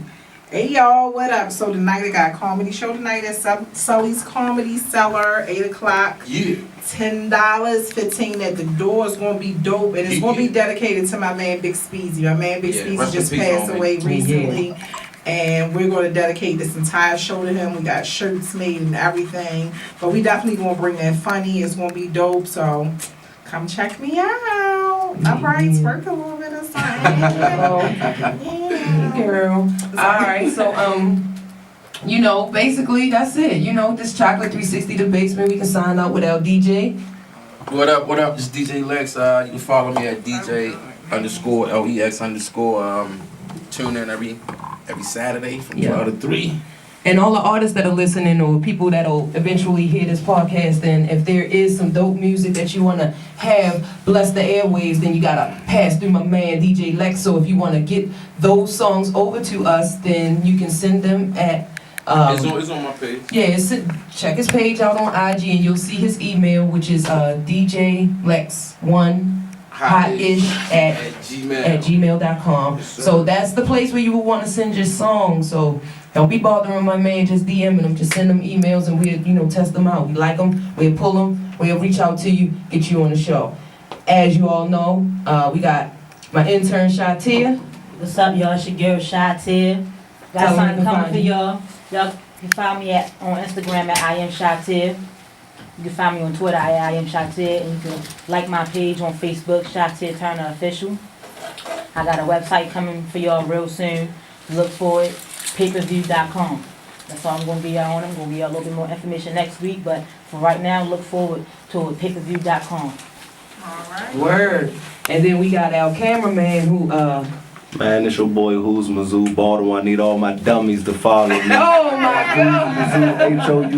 Speaker 2: Hey y'all, what up? So tonight I got a comedy show tonight at Sully's Comedy Cellar, 8 o'clock.
Speaker 3: Yeah.
Speaker 2: $10, $15 at the door. Is gonna be dope, and it's gonna be dedicated to my man Big Speezy. My man Big Speezy just passed away recently, and we're gonna dedicate this entire show to him. We got shirts made and everything, but we definitely gonna bring that funny. It's gonna be dope, so come check me out. I'm right, twerk a little bit or something.
Speaker 4: Girl. Alright, so you know, basically that's it. You know, this Chakelet360 the basement, we can sign up with LDJ.
Speaker 3: What up, this DJ Lex. You can follow me at DJ_LEX_. Tune in every Saturday from 12 to 3.
Speaker 4: And all the artists that are listening, or people that'll eventually hear this podcast, and if there is some dope music that you want to have bless the airwaves, then you gotta pass through my man DJ Lex. So if you want to get those songs over to us, then you can send them at
Speaker 3: it's on my page.
Speaker 4: Yeah, check his page out on IG, and you'll see his email, which is djlex1hotish@gmail.com.
Speaker 3: Yes,
Speaker 4: so that's the place where you will want to send your song. So don't be bothering my man, just DMing them. Just send them emails, and we'll, you know, test them out. We like them, we'll pull them, we'll reach out to you, get you on the show. As you all know, we got my intern Shatia.
Speaker 5: What's up, y'all? It's your girl Shatia. Got something coming for y'all. Y'all can find me on Instagram at I am Shatia. You can find me on Twitter at I am Shatia, and you can like my page on Facebook, Shatia Turner Official. I got a website coming for y'all real soon. Look for it. Payperview.com. That's all I'm going to be on. I'm going to be a little bit more information next week, but for right now, look forward to it. Payperview.com.
Speaker 2: Alright.
Speaker 4: Word. And then we got our cameraman who
Speaker 10: Man, it's your boy Who's Mizzou Baltimore. I need all my dummies to follow me.
Speaker 4: Oh my God!
Speaker 10: Mizzou,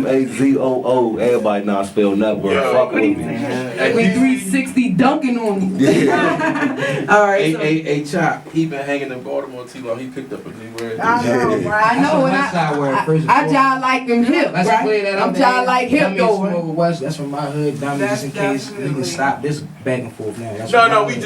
Speaker 10: HOUZMAZOO. Everybody now spell network. Fuck with me.
Speaker 4: We 360 dunking on you.
Speaker 9: Yeah.
Speaker 4: All right.
Speaker 3: Hey, Chop, he been hanging in Baltimore too long. He picked up a new word.
Speaker 2: I know, right?
Speaker 4: I know, and I jive like them hip,
Speaker 7: Let's
Speaker 4: right?
Speaker 7: play that
Speaker 4: I'm jive like hip
Speaker 7: though.
Speaker 4: though.
Speaker 7: That's from my hood, dummies, just in case we can stop this back and forth now. That's
Speaker 3: No,
Speaker 7: from
Speaker 3: no,
Speaker 7: my
Speaker 3: we
Speaker 7: hood.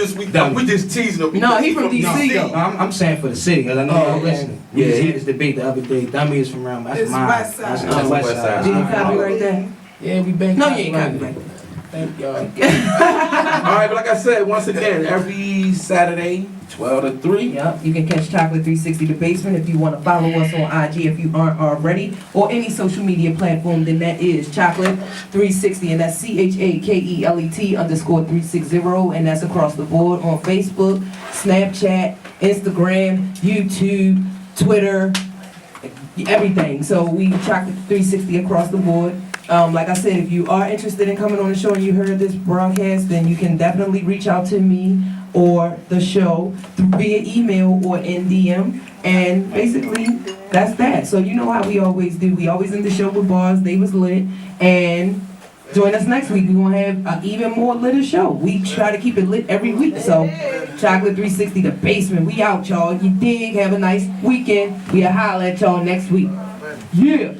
Speaker 3: just teasing him.
Speaker 4: No, he from DC though.
Speaker 7: No, I'm saying for the city, because I know y'all listening. We
Speaker 3: Yeah,
Speaker 7: just
Speaker 3: he-
Speaker 7: had this debate the other day. Dummy is from around, that's
Speaker 2: It's
Speaker 7: mine.
Speaker 2: West Side.
Speaker 7: That's West Side.
Speaker 4: Did you copyright that?
Speaker 7: Yeah, we been
Speaker 4: No, you ain't
Speaker 7: copyrighted.
Speaker 4: copyright.
Speaker 7: Thank y'all.
Speaker 3: All right, but like I said, once again, every Saturday, 12 to 3.
Speaker 4: Yep, you can catch Chakelet 360 The Basement if you want to follow us on IG if you aren't already, or any social media platform, then that is Chakelet 360, and that's CHAKELET_360, and that's across the board on Facebook, Snapchat, Instagram, YouTube, Twitter, everything. So we Chakelet 360 across the board. Like I said, if you are interested in coming on the show and you heard this broadcast, then you can definitely reach out to me or the show via email or in DM. And basically, that's that. So you know how we always do. We always end the show with bars. They was lit. And join us next week. We're going to have an even more lit show. We try to keep it lit every week. So Chakelet 360 The Basement. We out, y'all. You dig? Have a nice weekend. We'll holler at y'all next week. Yeah.